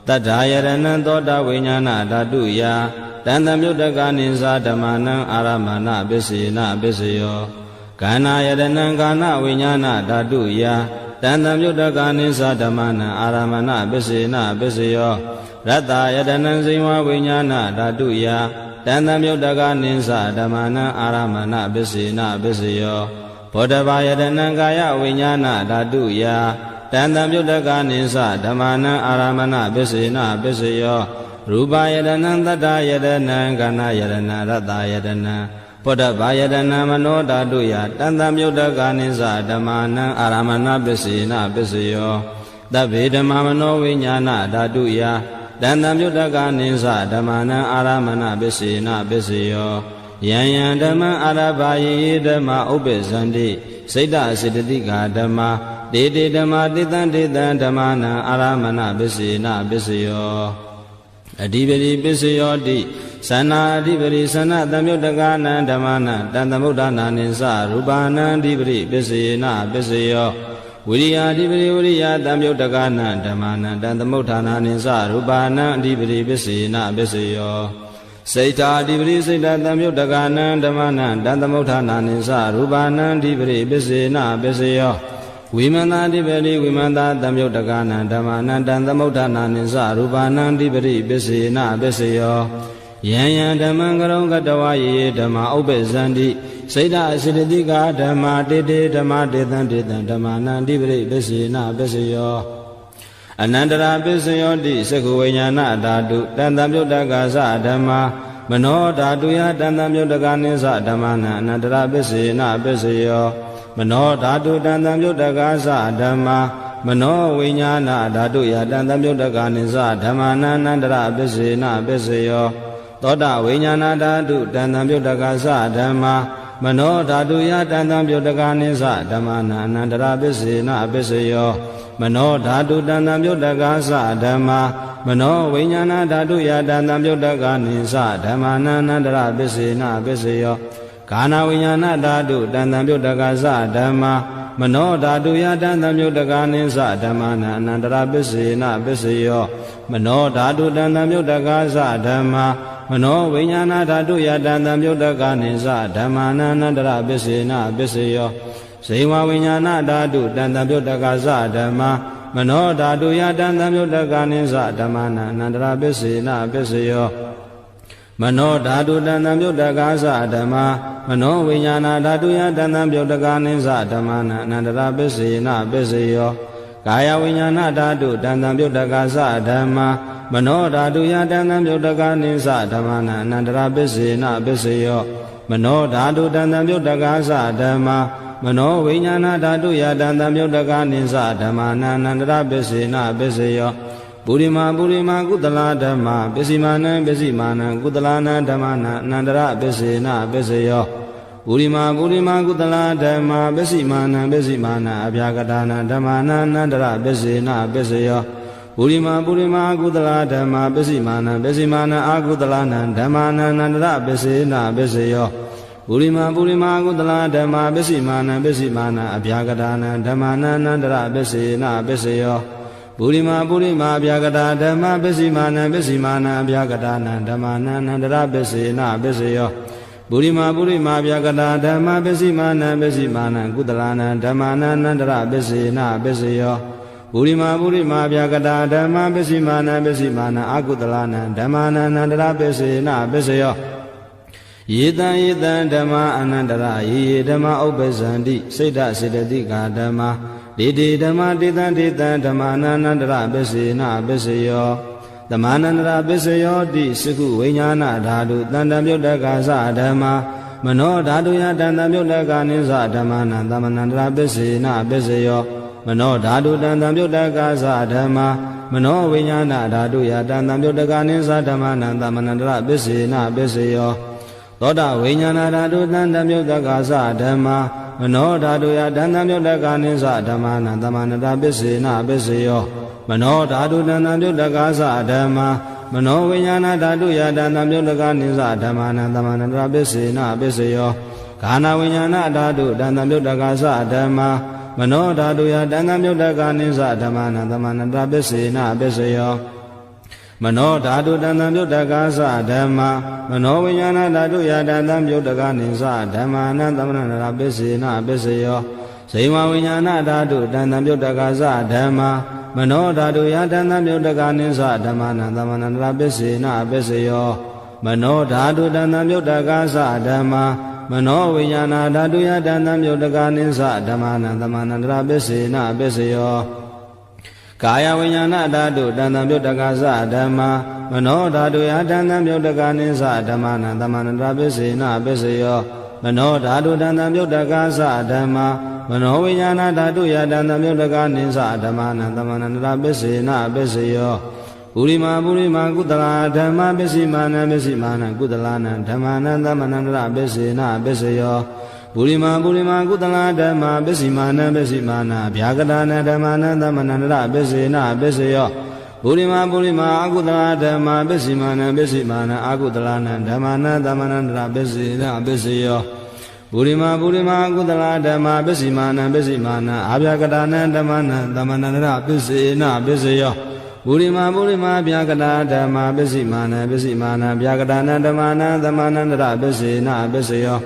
တတ္ထာယတနံသောတာဝိညာဏဓာတုယတံသမပြုတ်တကနိသဓမ္မနံအာရမဏပစ္စယေနပစ္စယောကာနာယတနံကာနဝိညာဏဓာတုယတံသမပြုတ်တကနိသဓမ္မနံအာရမဏပစ္စယေနပစ္စယောရတ္တယတနံဇိဝဝိညာဏဓာတုယတံသမပြုတ်တကနိသဓမ္မနံအာရမဏပစ္စယေနပစ္စယောဘောဓဘာယတနံကာယဝိညာဏဓာတုယတံသမပြုတ်တကနိသဓမ္မနံအာရမဏပစ္စယေနပစ္စယောရူပယတနံတတ္တယတနံကာဏယတနံရတ္တယတနံဘောဓဘာယတနံမနောဓာတုယတံသမပြုတ်တကနိသဓမ္မနံအာရမဏပစ္စယေနပစ္စယောသဗ္ဗေဓမ္မမနောဝိညာဏဓာတုယတံသမပြုတ်တကနိသဓမ္မနံအာရမဏပစ္စယေနပစ္စယောယံယံဓမ္မအာရဘာယေဓမ္မဥပ္ပဇန္တိစိတ္တစေတသိကာဓမ္မတေတေဓမ္မတေတံဓမ္မနံအာရမဏပစ္စယေနပစ္စယောအဓိပတိပစ္စယောတိသနာအဓိပတိသနာတံမြုတ်တကနံဓမ္မနံတံသမုဋ္ဌာနာနိသရူပနံအဓိပတိပစ္စယေနပစ္စယောဝိရိယအဓိပတိဝိရိယတံမြုတ်တကနံဓမ္မနံတံသမုဋ္ဌာနာနိသရူပနံအဓိပတိပစ္စယေနပစ္စယောစိတ်ဓာအဓိပတိစိတ်ဓာတံမြုတ်တကနံဓမ္မနံတံသမုဋ္ဌာနာနိသရူပနံအဓိပတိပစ္စယေနပစ္စယောဝိမန္တာအဓိပတိဝိမန္တာတံမြုတ်တကနံဓမ္မနံတံသမုဋ္ဌာနာနိသရူပနံအဓိပတိပစ္စယေနပစ္စယောယံယံဓမ္မံကရုံကတဝယေဓမ္မဥပ္ပဇန္တိစိတ္တအစေတသိကာဓမ္မတေတေဓမ္မတေတံဓမ္မနံအဓိပတိပစ္စယေနပစ္စယောအနန္တရာပစ္စယောတိသက္ခဝိညာဏဓာတုတံတံပြုတ်တကသဓမ္မာမနောဓာတုယတံတံပြုတ်တကနိသဓမ္မနံအနန္တရာပစ္စယေနပစ္စယောမနောဓာတုတံတံပြုတ်တကသဓမ္မာမနောဝိညာဏဓာတုယတံတံပြုတ်တကနိသဓမ္မနံအနန္တရာပစ္စယေနပစ္စယောသောတာဝိညာဏဓာတုတံတံပြုတ်တကသဓမ္မာမနောဓာတုယတံတံပြုတ်တကနိသဓမ္မနံအနန္တရာပစ္စယေနပစ္စယောမနောဓာတုတံတံပြုတ်တကသဓမ္မာမနောဝိညာဏဓာတုယတံတံပြုတ်တကနိသဓမ္မနံအနန္တရာပစ္စယေနပစ္စယောကာဏဝိညာဏဓာတုတံတံပြုတ်တကသဓမ္မာမနောဓာတုယတံတံပြုတ်တကနိသဓမ္မနံအနန္တရာပစ္စယေနပစ္စယောမနောဓာတုတံတံပြုတ်တကသဓမ္မာမနောဝိညာဏဓာတုယတံတံပြုတ်တကနိသဓမ္မနံအနန္တရာပစ္စယေနပစ္စယောဇိဝဝိညာဏဓာတုတံတံပြုတ်တကသဓမ္မာမနောဓာတုယတံတံပြုတ်တကနိသဓမ္မနံအနန္တရာပစ္စယေနပစ္စယောမနောဓာတုတံတံပြုတ်တကသဓမ္မာမနောဝိညာဏဓာတုယတံတံပြုတ်တကနိသဓမ္မနံအနန္တရာပစ္စယေနပစ္စယောကာယဝိညာဏဓာတုတံတံပြုတ်တကသဓမ္မာမနောဓာတုယတံတံပြုတ်တကနိသဓမ္မနံအနန္တရာပစ္စယေနပစ္စယောမနောဓာတုတံတံပြုတ်တကသဓမ္မာမနောဝိညာဏဓာတုယတံတံပြုတ်တကနိသဓမ္မနံအနန္တရာပစ္စယေနပစ္စယောပုရိမာကုသလာဓမ္မာပစ္စည်းမာနံကုသလာနံဓမ္မနံအနန္တရာပစ္စယေနပစ္စယောပုရိမာကုသလာဓမ္မာပစ္စည်းမာနံအဗျာကတာနံဓမ္မနံအနန္တရာပစ္စယေနပစ္စယောပုရိမာကုသလာဓမ္မာပစ္စည်းမာနံအာကုသလာနံဓမ္မနံအနန္တရာပစ္စယေနပစ္စယောပု ပုရိမာကုသလဓမ္မာပစ္စည်းမာနံပစ္စည်းမာနံအဗျာကတာနံဓမ္မာနန္တရပစ္စေနပစ္စယောပုရိမာအဗျာကတာဓမ္မာပစ္စည်းမာနံပစ္စည်းမာနံအဗျာကတာနံဓမ္မာနန္တရပစ္စေနပစ္စယောပုရိမာအဗျာကတာဓမ္မာပစ္စည်းမာနံကုသလနံဓမ္မာနန္တရပစ္စေနပစ္စယောပုရိမာအဗျာကတာဓမ္မာပစ္စည်းမာနံအကုသလနံဓမ္မာနန္တရပစ္စေနပစ္စယောယေတံဓမ္မာအနန္တရယေဓမ္မာဥပ္ပဇန္တိစိတ်တစေတသိကာဓမ္မာဒေဓမ္မာဒေတံဓမ္မာနန္တရပစ္စေနပစ္စယောဓမ္မာနန္တရပစ္စယောတိစကုဝိညာဏဓာတုတန္တမြုတ္တကာသဓမ္မာမနောဓာတုယတန္တမြုတ္တကာနိသဓမ္မာနန္တမနန္တရပစ္စေနပစ္စယောမနောဓာတုတန္တမြုတ္တကာသဓမ္မာမနောဝိညာဏဓာတုယတန္တမြုတ္တကာနိသဓမ္မာနန္တမနန္တရပစ္စေနပစ္စယောသောတာဝိညာဏဓာတုတန္တမြုတ္တကာသဓမ္မာမနောဓာတုယတန္တမြုတ္တကာနိသဓမ္မာနန္တမနန္တရပစ္စေနပစ္စယောမနောဓာတုတန္တမြုတ္တကာသဓမ္မာမနောဝိညာဏဓာတုယတန္တမြုတ္တကာနိသဓမ္မာနန္တမနန္တရပစ္စေနပစ္စယောခန္ဓာဝိညာဏဓာတုတန္တမြုတ္တကာသဓမ္မာမနောဓာတုယတန္တမြုတ္တကာနိသဓမ္မာနန္တမနန္တရပစ္စေနပစ္စယောမနောဓာတုတန္တမြုတ္တကာသဓမ္မာမနောဝိညာဏဓာတုယတန္တမြုတ္တကာနိသဓမ္မာနန္တမနန္တရပစ္စေနပစ္စယောဇိဝဝိညာဏဓာတုတန္တမြုတ္တကာသဓမ္မာမနောဓာတုယတန္တမြုတ္တကာနိသဓမ္မာနန္တမနန္တရပစ္စေနပစ္စယောမနောဓာတုတန္တမြုတ္တကာသဓမ္မာမနောဝိညာဏဓာတုယတန္တမြုတ္တကာနိသဓမ္မာနန္တမနန္တရပစ္စေနပစ္စယောကာယဝိညာဏဓာတုတန္တမြုတ္တကာသဓမ္မာမနောဓာတုယတန္တမြုတ္တကာနိသဓမ္မာနန္တမနန္တရပစ္စေနပစ္စယောမနောဓာတုတန္တမြုတ္တကာသဓမ္မာမနောဝိညာဏဓာတုယတန္တမြုတ္တကာနိသဓမ္မာနန္တမနန္တရပစ္စေနပစ္စယောပုရိမာကုသလဓမ္မာပစ္စည်းမာနံကုသလနံဓမ္မာနန္တမနန္တရပစ္စေနပစ္စယောပုရိမာကုသလဓမ္မာပစ္စည်းမာနံဗျာကတာနံဓမ္မာနန္တမနန္တရပစ္စေနပစ္စယောပုရိမာအကုသလဓမ္မာပစ္စည်းမာနံအကုသလနံဓမ္မာနန္တမနန္တရပစ္စေနပစ္စယောပုရိမာအကုသလဓမ္မာပစ္စည်းမာနံအဗျာကတာနံဓမ္မာနန္တမနန္တရပစ္စေနပစ္စယောပုရိမာဗျာကတာဓမ္မာပစ္စည်းမာနံဗျာကတာနံဓမ္မာနန္တမနန္တရပစ္စေနပစ္စယော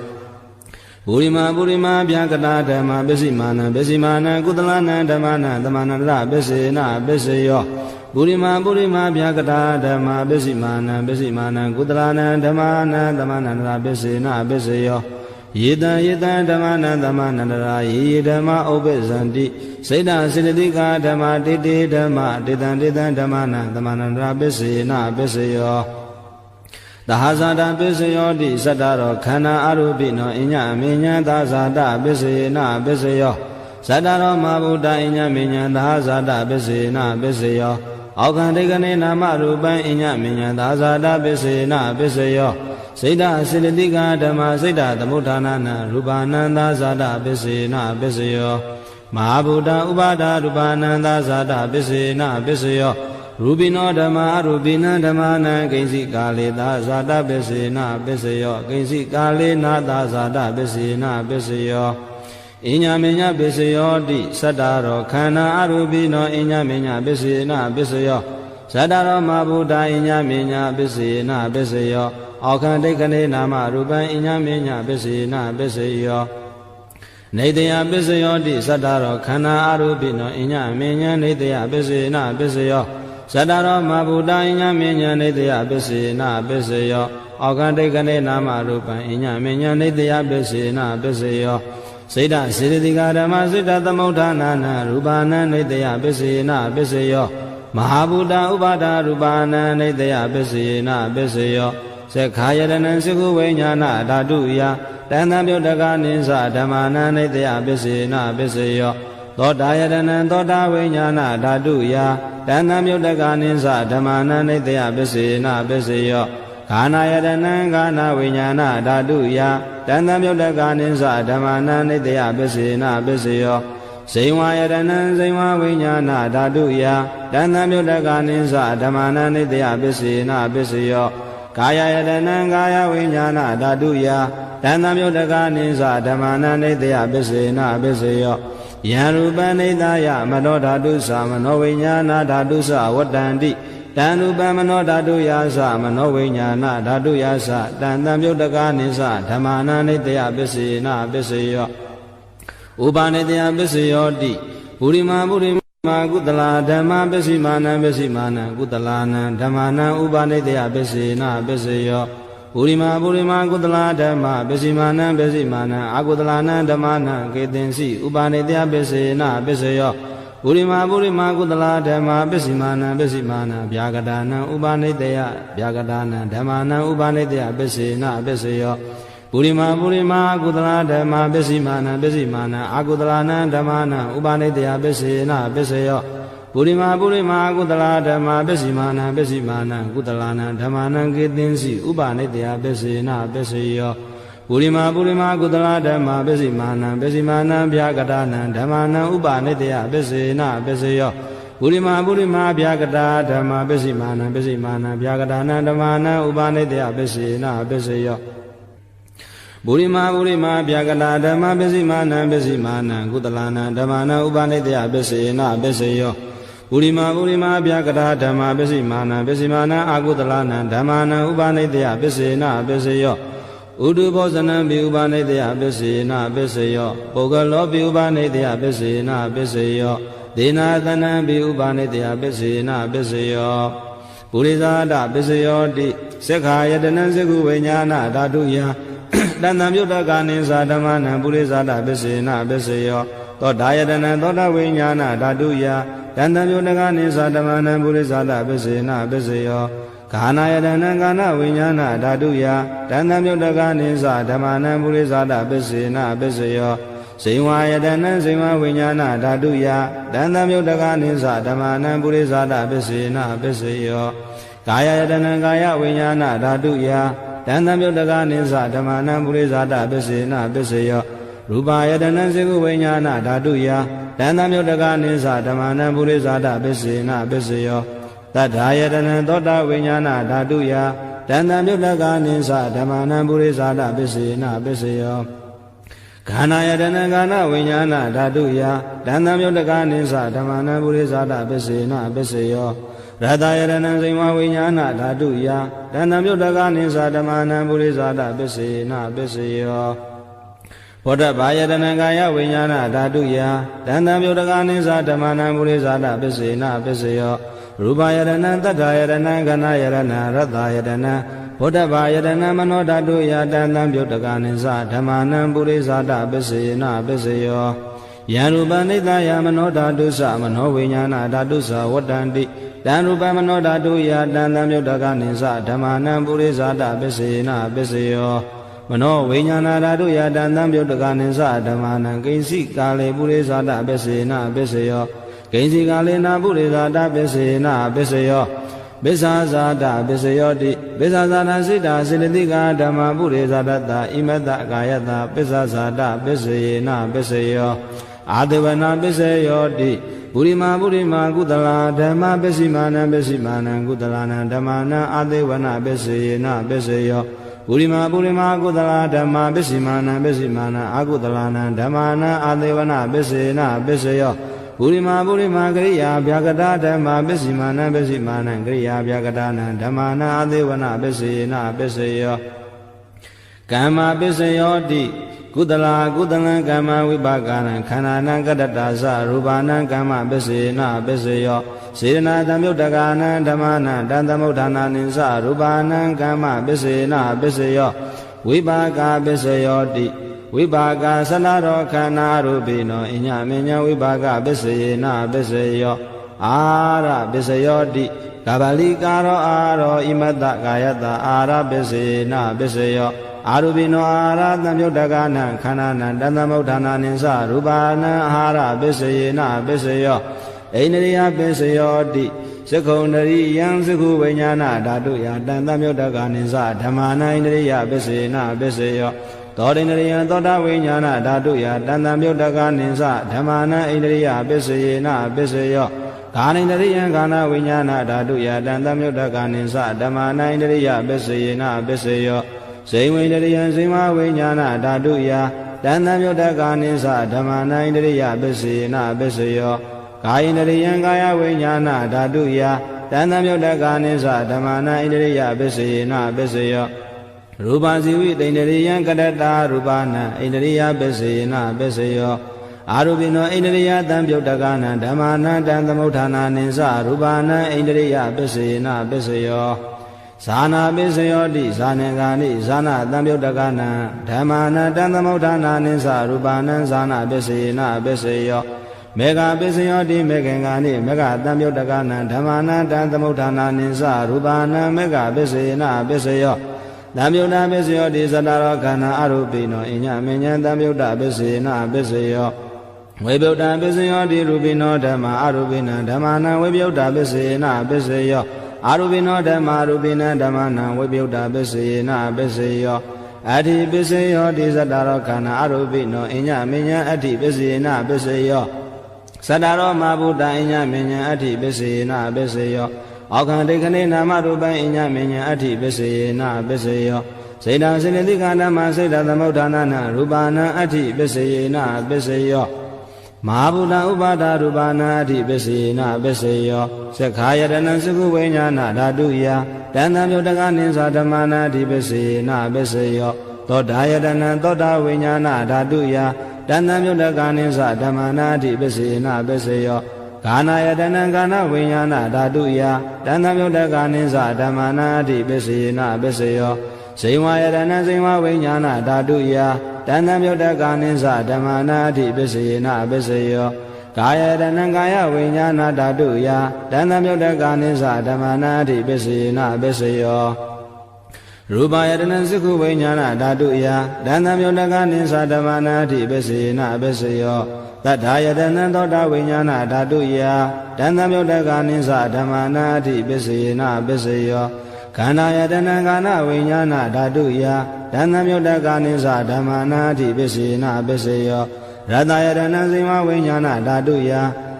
ပုရိမာဗျာကတာဓမ္မာပစ္စည်းမာနံကုသလနံဓမ္မာနန္တမနန္တရပစ္စေနပစ္စယောပုရိမာဗျာကတာဓမ္မာပစ္စည်းမာနံကုသလနံဓမ္မာနန္တမနန္တရပစ္စေနပစ္စယောယေတံဓမ္မာနန္တမနန္တရာယေဓမ္မာဥပ္ပဇန္တိစိတ်တစေတသိကာဓမ္မာတေဓမ္မာတေတံဓမ္မာနန္တမနန္တရာပစ္စေနပစ္စယောသဟဇာတပစ္စယောတိသတ္တရောခန္ဓာအရူပိနောအညမေညံသဟဇာတပစ္စေနပစ္စယောသတ္တရောမဗုဒ္ဓအညမေညံသဟဇာတပစ္စေနပစ္စယောအောခန္တိကနေနာမရူပံအညမေညံသဟဇာတပစ္စေနပစ္စယောစိတ်တစေတသိကာဓမ္မာစိတ်တသမုဋ္ဌာနနံရူပနန္တဇာတပစ္စေနပစ္စယောမဟာဗုဒ္ဓဥပါဒရူပနန္တဇာတပစ္စေနပစ္စယောရူပိနောဓမ္မာအရူပိနံဓမ္မာနံကိဉ္စိကာလေသာဇာတပစ္စေနပစ္စယောကိဉ္စိကာလေနာသာဇာတပစ္စေနပစ္စယောအညမေညပစ္စယောတိသတ္တရောခန္ဓာအရူပိနောအညမေညပစ္စေနပစ္စယောသတ္တရောမဗုဒ္ဓအညမေညပစ္စေနပစ္စယောအောခန္တိကနေနာမရူပံအညမေညပစ္စေနပစ္စယောနေတယပစ္စယောတိသတ္တရောခန္ဓာအရူပိနောအညမေညနေတယပစ္စေနပစ္စယောသတ္တရောမဗုဒ္ဓအညမေညနေတယပစ္စေနပစ္စယောအောခန္တိကနေနာမရူပံအညမေညနေတယပစ္စေနပစ္စယောစိတ်တစေတသိကာဓမ္မစိတ်တသမုဋ္ဌာနနရူပနံနေတယပစ္စေနပစ္စယောမဟာဗုဒ္ဓဥပါဒရူပနံနေတယပစ္စေနပစ္စယောသက္ခာယတနံစကုဝိညာဏဓာတုယတန္တမြုတ္တကာနိသဓမ္မာနံနေတယပစ္စေနပစ္စယောသောတာယတနံသောတာဝိညာဏဓာတုယတန္တမြုတ္တကာနိသဓမ္မာနံနေတယပစ္စေနပစ္စယောခာနာယတနံခာနာဝိညာဏဓာတုယတန္တမြုတ္တကာနိသဓမ္မာနံနေတယပစ္စေနပစ္စယောဇိဝယတနံဇိဝဝိညာဏဓာတုယတန္တမြုတ္တကာနိသဓမ္မာနံနေတယပစ္စေနပစ္စယောကာယယတနံကာယဝိညာဏဓာတုယတ တန်တံမြုတ္တကနိသဓမ္မာနနိတယပစ္စေနပစ္စေယောယံရူပနိတယမနောဓာတုသမနောဝိညာဏဓာတုသဝတ္တန္တိတံရူပမနောဓာတုယာသမနောဝိညာဏဓာတုယာသတန်တံမြုတ္တကနိသဓမ္မာနနိတယပစ္စေနပစ္စေယောဥပနိတယပစ္စေယောတိပုရိမာပုရိမာကုတလာဓမ္မပစ္စိမာနံပစ္စိမာနံကုတလာနံဓမ္မာနံဥပနိတယပစ္စေနပစ္စေယောပုရိမာပုရိမာကုတလာဓမ္မပစ္စိမာနံပစ္စိမာနံအကုတလာနံဓမ္မာနံကေတင်စီဥပနိတယပစ္စေနပစ္စေယောပုရိမာပုရိမာကုတလာဓမ္မပစ္စိမာနံပစ္စိမာနံဗျာကတာနံဥပနိတယဗျာကတာနံဓမ္မာနံဥပနိတယပစ္စေနပစ္စေယောပုရိမာပုရိမာကုတလာဓမ္မပစ္စိမာနံပစ္စိမာနံအကုတလာနံဓမ္မာနံဥပနိတယပစ္စေနပစ္စေယောပုရိမာပုရိမာကုတလာဓမ္မပစ္စိမာနံပစ္စိမာနံကုတလာနံဓမ္မာနံကေတင်စီဥပနိတယပစ္စေနပစ္စေယောပုရိမာပုရိမာကုတလာဓမ္မပစ္စိမာနံပစ္စိမာနံဗျာကတာနံဓမ္မာနံဥပနိတယပစ္စေနပစ္စေယောပုရိမာပုရိမာဗျာကတာဓမ္မပစ္စိမာနံပစ္စိမာနံဗျာကတာနံဓမ္မာနံဥပနိတယပစ္စေနပစ္စေယောပုရိမာပုရိမာဗျာကတာဓမ္မပစ္စိမာနံပစ္စိမာနံကုတလာနံဓမ္မာနံဥပနိတယပစ္စေနပစ္စေယောပုရိမာပုရိမာဗျာကတာဓမ္မပစ္စိမာနံပစ္စိမာနံအာကုတလနံဓမ္မာနံဥပနိတယပစ္စေနပစ္စေယောဥဒုဘောဇနံပိဥပနိတယပစ္စေနပစ္စေယောပုဂ္ဂလောပိဥပနိတယပစ္စေနပစ္စေယောဒေနာသနံပိဥပနိတယပစ္စေနပစ္စေယောပုရိသဒပစ္စေယောတိသက္ခာယတနံသကုဝိညာဏဓာတုယတန်တံမြုတ္တကနိသဓမ္မနံပုရိသဒပစ္စေနပစ္စေယောသောတာယတနံသောတာဝိညာဏဓာတုယတန်တံမြုတ္တကနိသဓမ္မနံပုရိသဒပစ္စေနပစ္စေယောခာနာယတနံကာနဝိညာဏဓာတုယတန်တံမြုတ္တကနိသဓမ္မနံပုရိသဒပစ္စေနပစ္စေယောဇိဝါယတနံဇိဝဝိညာဏဓာတုယတန်တံမြုတ္တကနိသဓမ္မနံပုရိသဒပစ္စေနပစ္စေယောကာယယတနံကာယဝိညာဏဓာတုယတန်တံမြုတ္တကနိသဓမ္မနံပုရိသဒပစ္စေနပစ္စေယောရူပယတနံစေကုဝိညာဏဓာတုယတန်တံမြုတ္တကနိသဓမ္မနံပုရိသဒပစ္စေနပစ္စေယောတတ္ထာယတနံသောတာဝိညာဏဓာတုယတန်တံမြုတ္တကနိသဓမ္မနံပုရိသဒပစ္စေနပစ္စေယောခန္ဓာယတနံကာနဝိညာဏဓာတုယတန်တံမြုတ္တကနိသဓမ္မနံပုရိသဒပစ္စေနပစ္စေယောရတယတနံဇိဝဝိညာဏဓာတုယတန်တံမြုတ္တကနိသဓမ္မနံပုရိသဒပစ္စေနပစ္စေယောဘောဓဘာယတနံကာယဝိညာဏဓာတုယတန်တံမြုတ္တကနိသဓမ္မနံပုရိသဒပစ္စေနပစ္စေယောရူပယတနံတတ္ထာယတနံခန္ဓာယတနံရတ္တယတနံဘောဓဘာယတနံမနောဓာတုယတန်တံမြုတ္တကနိသဓမ္မနံပုရိသဒပစ္စေနပစ္စေယောယံရူပနိတယမနောဓာတုသမနောဝိညာဏဓာတုသဝတ္တန္တိတံရူပမနောဓာတုယတန်တံမြုတ္တကနိသဓမ္မနံပုရိသဒပစ္စေနပစ္စေယောမနောဝိညာဏဓာတုယတန်တံမြုတ္တကနိသဓမ္မနံကိဉ္စိကာလေပုရိသဒပစ္စေနပစ္စေယောကိဉ္စိကာလေနာပုရိသဒပစ္စေနပစ္စေယောပစ္ဆာဇာတပစ္စယောတိပစ္ဆာဇာတစိတ္တာစေတသိကာဓမ္မပုရိသဒတ္တဣမတ္တကာယတပစ္ဆာဇာတပစ္စေနပစ္စေယောအာတဝနာပစ္စေယောတိပုရိမာပုရိမာကုတလာဓမ္မပစ္စိမာနံပစ္စိမာနံကုတလာနံဓမ္မာနံအာတေဝနာပစ္စေနပစ္စေယောပုရိမာပုရိမာကုတလာဓမ္မပစ္စိမာနံပစ္စိမာနံအာကုတလာနံဓမ္မာနံအာတေဝနာပစ္စေနပစ္စေယောပုရိမာပုရိမာကရိယာဗျာကတာဓမ္မပစ္စိမာနံပစ္စိမာနံကရိယာဗျာကတာနံဓမ္မာနံအာတေဝနာပစ္စေနပစ္စေယောကမ္မပစ္စယောတိကုတလာကုတလံကမ္မဝိပါကနံခန္ဓာနံကတ္တတာသရူပနံကမ္မပစ္စေနပစ္စေယောစေတနာသံယုတ်တကနံဓမ္မနံတန်သမုဋ္ဌာနာနိသရူပနံကမ္မပစ္စေနပစ္စေယောဝိပါကပစ္စယောတိဝိပါကသနာရောခန္ဓာရူပိနောအညမညဝိပါကပစ္စေနပစ္စေယောအာရပစ္စယောတိကဗလိကာရောအာရောဣမတ္တကာယတအာရပစ္စေနပစ္စေယောအာရူပိနောအာရသံယုတ်တကနံခန္ဓာနံတန်သမုဋ္ဌာနာနိသရူပနံအာရပစ္စေနပစ္စေယောဣန္ဒရိယပစ္စယောတိသက္ခုံတရိယံသက္ခုဝိညာဏဓာတုယတန်သမယုတ်တကနိသဓမ္မာနဣန္ဒရိယပစ္စေနပစ္စေယောသောတိန္ဒရိယံသောတာဝိညာဏဓာတုယတန်သမယုတ်တကနိသဓမ္မာနဣန္ဒရိယပစ္စေနပစ္စေယောဂာနိန္ဒရိယံခန္ဓာဝိညာဏဓာတုယတန်သမယုတ်တကနိသဓမ္မာနဣန္ဒရိယပစ္စေနပစ္စေယော စိန်ဝိတရိယံစိန်မဝိညာဏဓာတုယတန်တံမြုတ္တကာနိသဓမ္မနာဣန္ဒရိယပစ္စေနပစ္စယောကာယိန္ဒရိယံကာယဝိညာဏဓာတုယတန်တံမြုတ္တကာနိသဓမ္မနာဣန္ဒရိယပစ္စေနပစ္စယောရူပဇီဝိတိန္ဒရိယံကတတ္တာရူပနာဣန္ဒရိယပစ္စေနပစ္စယောအာရုပိနောဣန္ဒရိယတံပြုတ်တကနာဓမ္မာနံတံသမုဋ္ဌာနာနိသရူပနာဣန္ဒရိယပစ္စေနပစ္စယောဇာနာပစ္စယောတိဇာနေကာနိဇာနာတံပြုတ်တကနာဓမ္မာနံတံသမုဋ္ဌာနာနိသရူပနာဇာနာပစ္စေနပစ္စယောမေဃပစ္စယောတိမေခင်ကာနိမေဃတံပြုတ်တကနာဓမ္မာနံတံသမုဋ္ဌာနာနိသရူပနာမေဃပစ္စေနပစ္စယောတံပြုတ်တပစ္စယောတိသတ္တရောခန္ဓာအရူပိနောအညမဉ္ဇံတံပြုတ်တပစ္စေနပစ္စယောဝိပယုတ်တပစ္စယောတိရူပိနောဓမ္မာအရူပိနံဓမ္မာနံဝိပယုတ်တပစ္စေနပစ္စယောအာရူပိနောဓမ္မာရူပိနံဓမ္မာနံဝိပယုတ်တပစ္စေနပစ္စယောအဋ္ဌိပစ္စယောတိသတ္တရောခန္ဓာအရူပိနောအညမဉ္ဇံအဋ္ဌိပစ္စေနပစ္စယောသတ္တရောမဘုဒ္ဓအညမဉ္ဇံအဋ္ဌိပစ္စေနပစ္စယောအောခန္ဒိခဏေနာမရူပံအညမဉ္ဇံအဋ္ဌိပစ္စေနပစ္စယောစေတံစေတသိက္ခာဓမ္မစေတသမုဋ္ဌာနာနရူပနာအဋ္ဌိပစ္စေနပစ္စယောမဟာဗုဒ္ဓဥပါဒရူပနာအဋ္ဌိပစ္စေနပစ္စယောသက္ခာယတနံသကုဝိညာဏဓာတုယတန်တံမြုတ္တကနိသဓမ္မာနာအဋ္ဌိပစ္စေနပစ္စယောသောတာယတနံသောတာဝိညာဏဓာတုယတန်တံမြုတ္တကနိသဓမ္မာနာအဋ္ဌိပစ္စေနပစ္စယောကာနာယတနံကာနဝိညာဏဓာတုယတန်တံမြုတ္တကနိသဓမ္မာနာအဋ္ဌိပစ္စေနပစ္စယောဇိဝယတနံဇိဝဝိညာဏဓာတုယတန်တံမြုတ္တကာနိသဓမ္မာနာအဋ္ဌိပစ္စေနပစ္စယောကာယတနံကာယဝိညာဏဓာတုယတန်တံမြုတ္တကာနိသဓမ္မာနာအဋ္ဌိပစ္စေနပစ္စယောရူပယတနံသက္ခုဝိညာဏဓာတုယတန်တံမြုတ္တကာနိသဓမ္မာနာအဋ္ဌိပစ္စေနပစ္စယောသတ္ထာယတနံသောတာဝိညာဏဓာတုယတန်တံမြုတ္တကာနိသဓမ္မာနာအဋ္ဌိပစ္စေနပစ္စယောခန္ဓာယတနံကာနဝိညာဏဓာတုယတန်တံမြုတ္တကာနိသဓမ္မာနာအဋ္ဌိပစ္စေနပစ္စယောရတယတနံဇိဝဝိညာဏဓာတုယ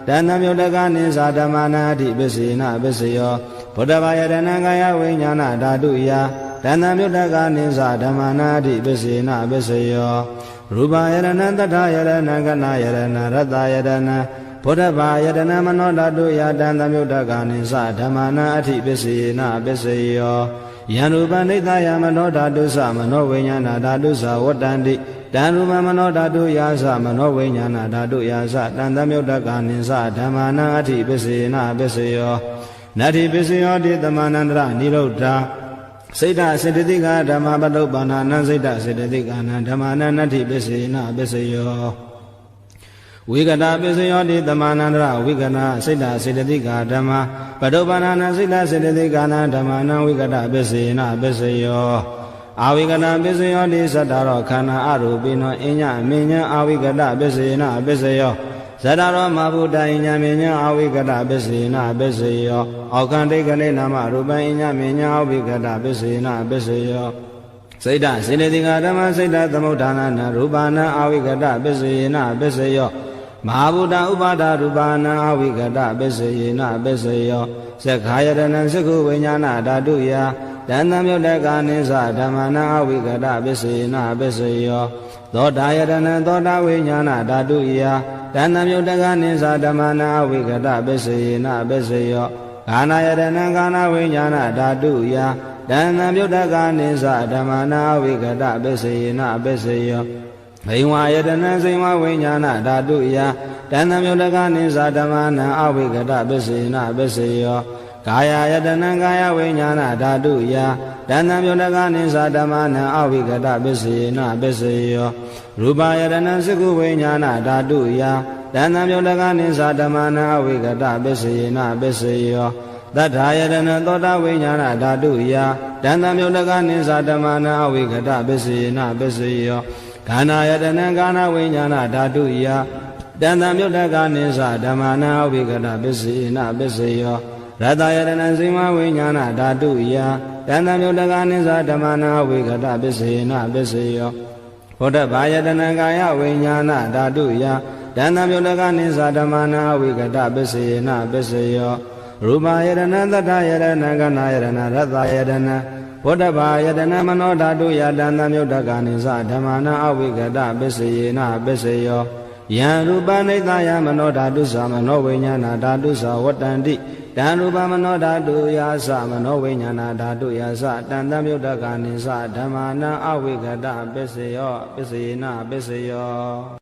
တန်တံမြုတ္တကာနိသဓမ္မာနာအဋ္ဌိပစ္စေနပစ္စယောဘုဒ္ဓဘာယတနံကာယဝိညာဏဓာတုယတန်တံမြုတ္တကာနိသဓမ္မာနာအဋ္ဌိပစ္စေနပစ္စယောရူပယတနံတထာယတနံကနာယတနံရတယတနံဘုဒ္ဓဘာယတနံမနောဓာတုယတန်တံမြုတ္တကာနိသဓမ္မာနာအဋ္ဌိပစ္စေနပစ္စယောယံရူပနိသယမနောဓာတုသမနောဝိညာဏဓာတုသဝတ္တန္တိတံရူပမနောဓာတုယာသမနောဝိညာဏဓာတုယာသတန်တံမြုတ္တကာနိသဓမ္မာနာအဋ္ဌိပစ္စေနပစ္စယောနတ္ထိပစ္စယောတိသမန္တန္တရနိရုဒ္ဓစိတ်တစေတသိက္ခာဓမ္မပတုပ္ပန္နာနံစိတ်တစေတသိက္ခာနံဓမ္မာနံနတ္ထိပစ္စေနပစ္စယောဝိကတပစ္စယောတိသမန္တန္တရဝိကနာစိတ်တစေတသိက္ခာဓမ္မပတုပ္ပန္နာနံစိတ်တစေတသိက္ခာနံဓမ္မာနံဝိကတပစ္စေနပစ္စယောအာဝိကတပစ္စယောတိသတ္တရောခန္ဓာအရူပိနောအညမဉ္ဇံအာဝိကတပစ္စေနပစ္စယောဇတ္တရောမဘုဒ္ဓအညမဉ္ဇံအာဝိကတပစ္စေနပစ္စယောအောခန္တိကလေနာမရူပံအညမဉ္ဇံအာဝိကတပစ္စေနပစ္စယောစိတ်တစေတသိက္ခာဓမ္မစိတ်တသမုဋ္ဌာနာနံရူပနာအာဝိကတပစ္စေနပစ္စယောမဟာဗုဒ္ဓဥပါဒရူပနာအဝိကတပစ္စေနပစ္စယောသက္ခာယတနံသက္ခုဝိညာဏဓာတုယတန်တံမြုတ္တကာနိသဓမ္မာနာအဝိကတပစ္စေနပစ္စယောသောတာယတနံသောတာဝိညာဏဓာတုယတန်တံမြုတ္တကာနိသဓမ္မာနာအဝိကတပစ္စေနပစ္စယောကာနာယတနံကာနာဝိညာဏဓာတုယတန်တံမြုတ္တကာနိသဓမ္မာနာအဝိကတပစ္စေနပစ္စယောဘိဝါယတနံစိဝဝိညာဏဓာတုယတန်တံမြုတ္တကာနိသဓမ္မာနံအဝိကတပစ္စေနပစ္စယောကာယယတနံကာယဝိညာဏဓာတုယတန်တံမြုတ္တကာနိသဓမ္မာနံအဝိကတပစ္စေနပစ္စယောရူပယတနံသက္ခုဝိညာဏဓာတုယတန်တံမြုတ္တကာနိသဓမ္မာနံအဝိကတပစ္စေနပစ္စယောသတ္ထာယတနံသောတာဝိညာဏဓာတုယတန်တံမြုတ္တကာနိသဓမ္မာနံအဝိကတပစ္စေနပစ္စယောခန္ဓာယတနံကာနဝိညာဏဓာတုယတန်တံမြုတ္တကာနိသဓမ္မာနံအဝိကတပစ္စေနပစ္စယောရတယတနံဇိမဝိညာဏဓာတုယတန်တံမြုတ္တကာနိသဓမ္မာနံအဝိကတပစ္စေနပစ္စယောဘုဒ္ဓဘာယတနံကာယဝိညာဏဓာတုယတန်တံမြုတ္တကာနိသဓမ္မာနံအဝိကတပစ္စေနပစ္စယောရူပယတနံသတ္တယတနံကနာယတနံရတယတနံ ဗုဒ္ဓဘာယတနာမနောဓာတုယတန္တမြုဒ္ဒကနိသဓမ္မာနအဝိကတပစ္စယေနပစ္စယောယံရူပနိသယမနောဓာတုသမနောဝိညာဏဓာတုသဝတ္တန္တိတံရူပမနောဓာတုယာသမနောဝိညာဏဓာတုယာသတန္တမြုဒ္ဒကနိသဓမ္မာနအဝိကတပစ္စယောပစ္စယေနပစ္စယော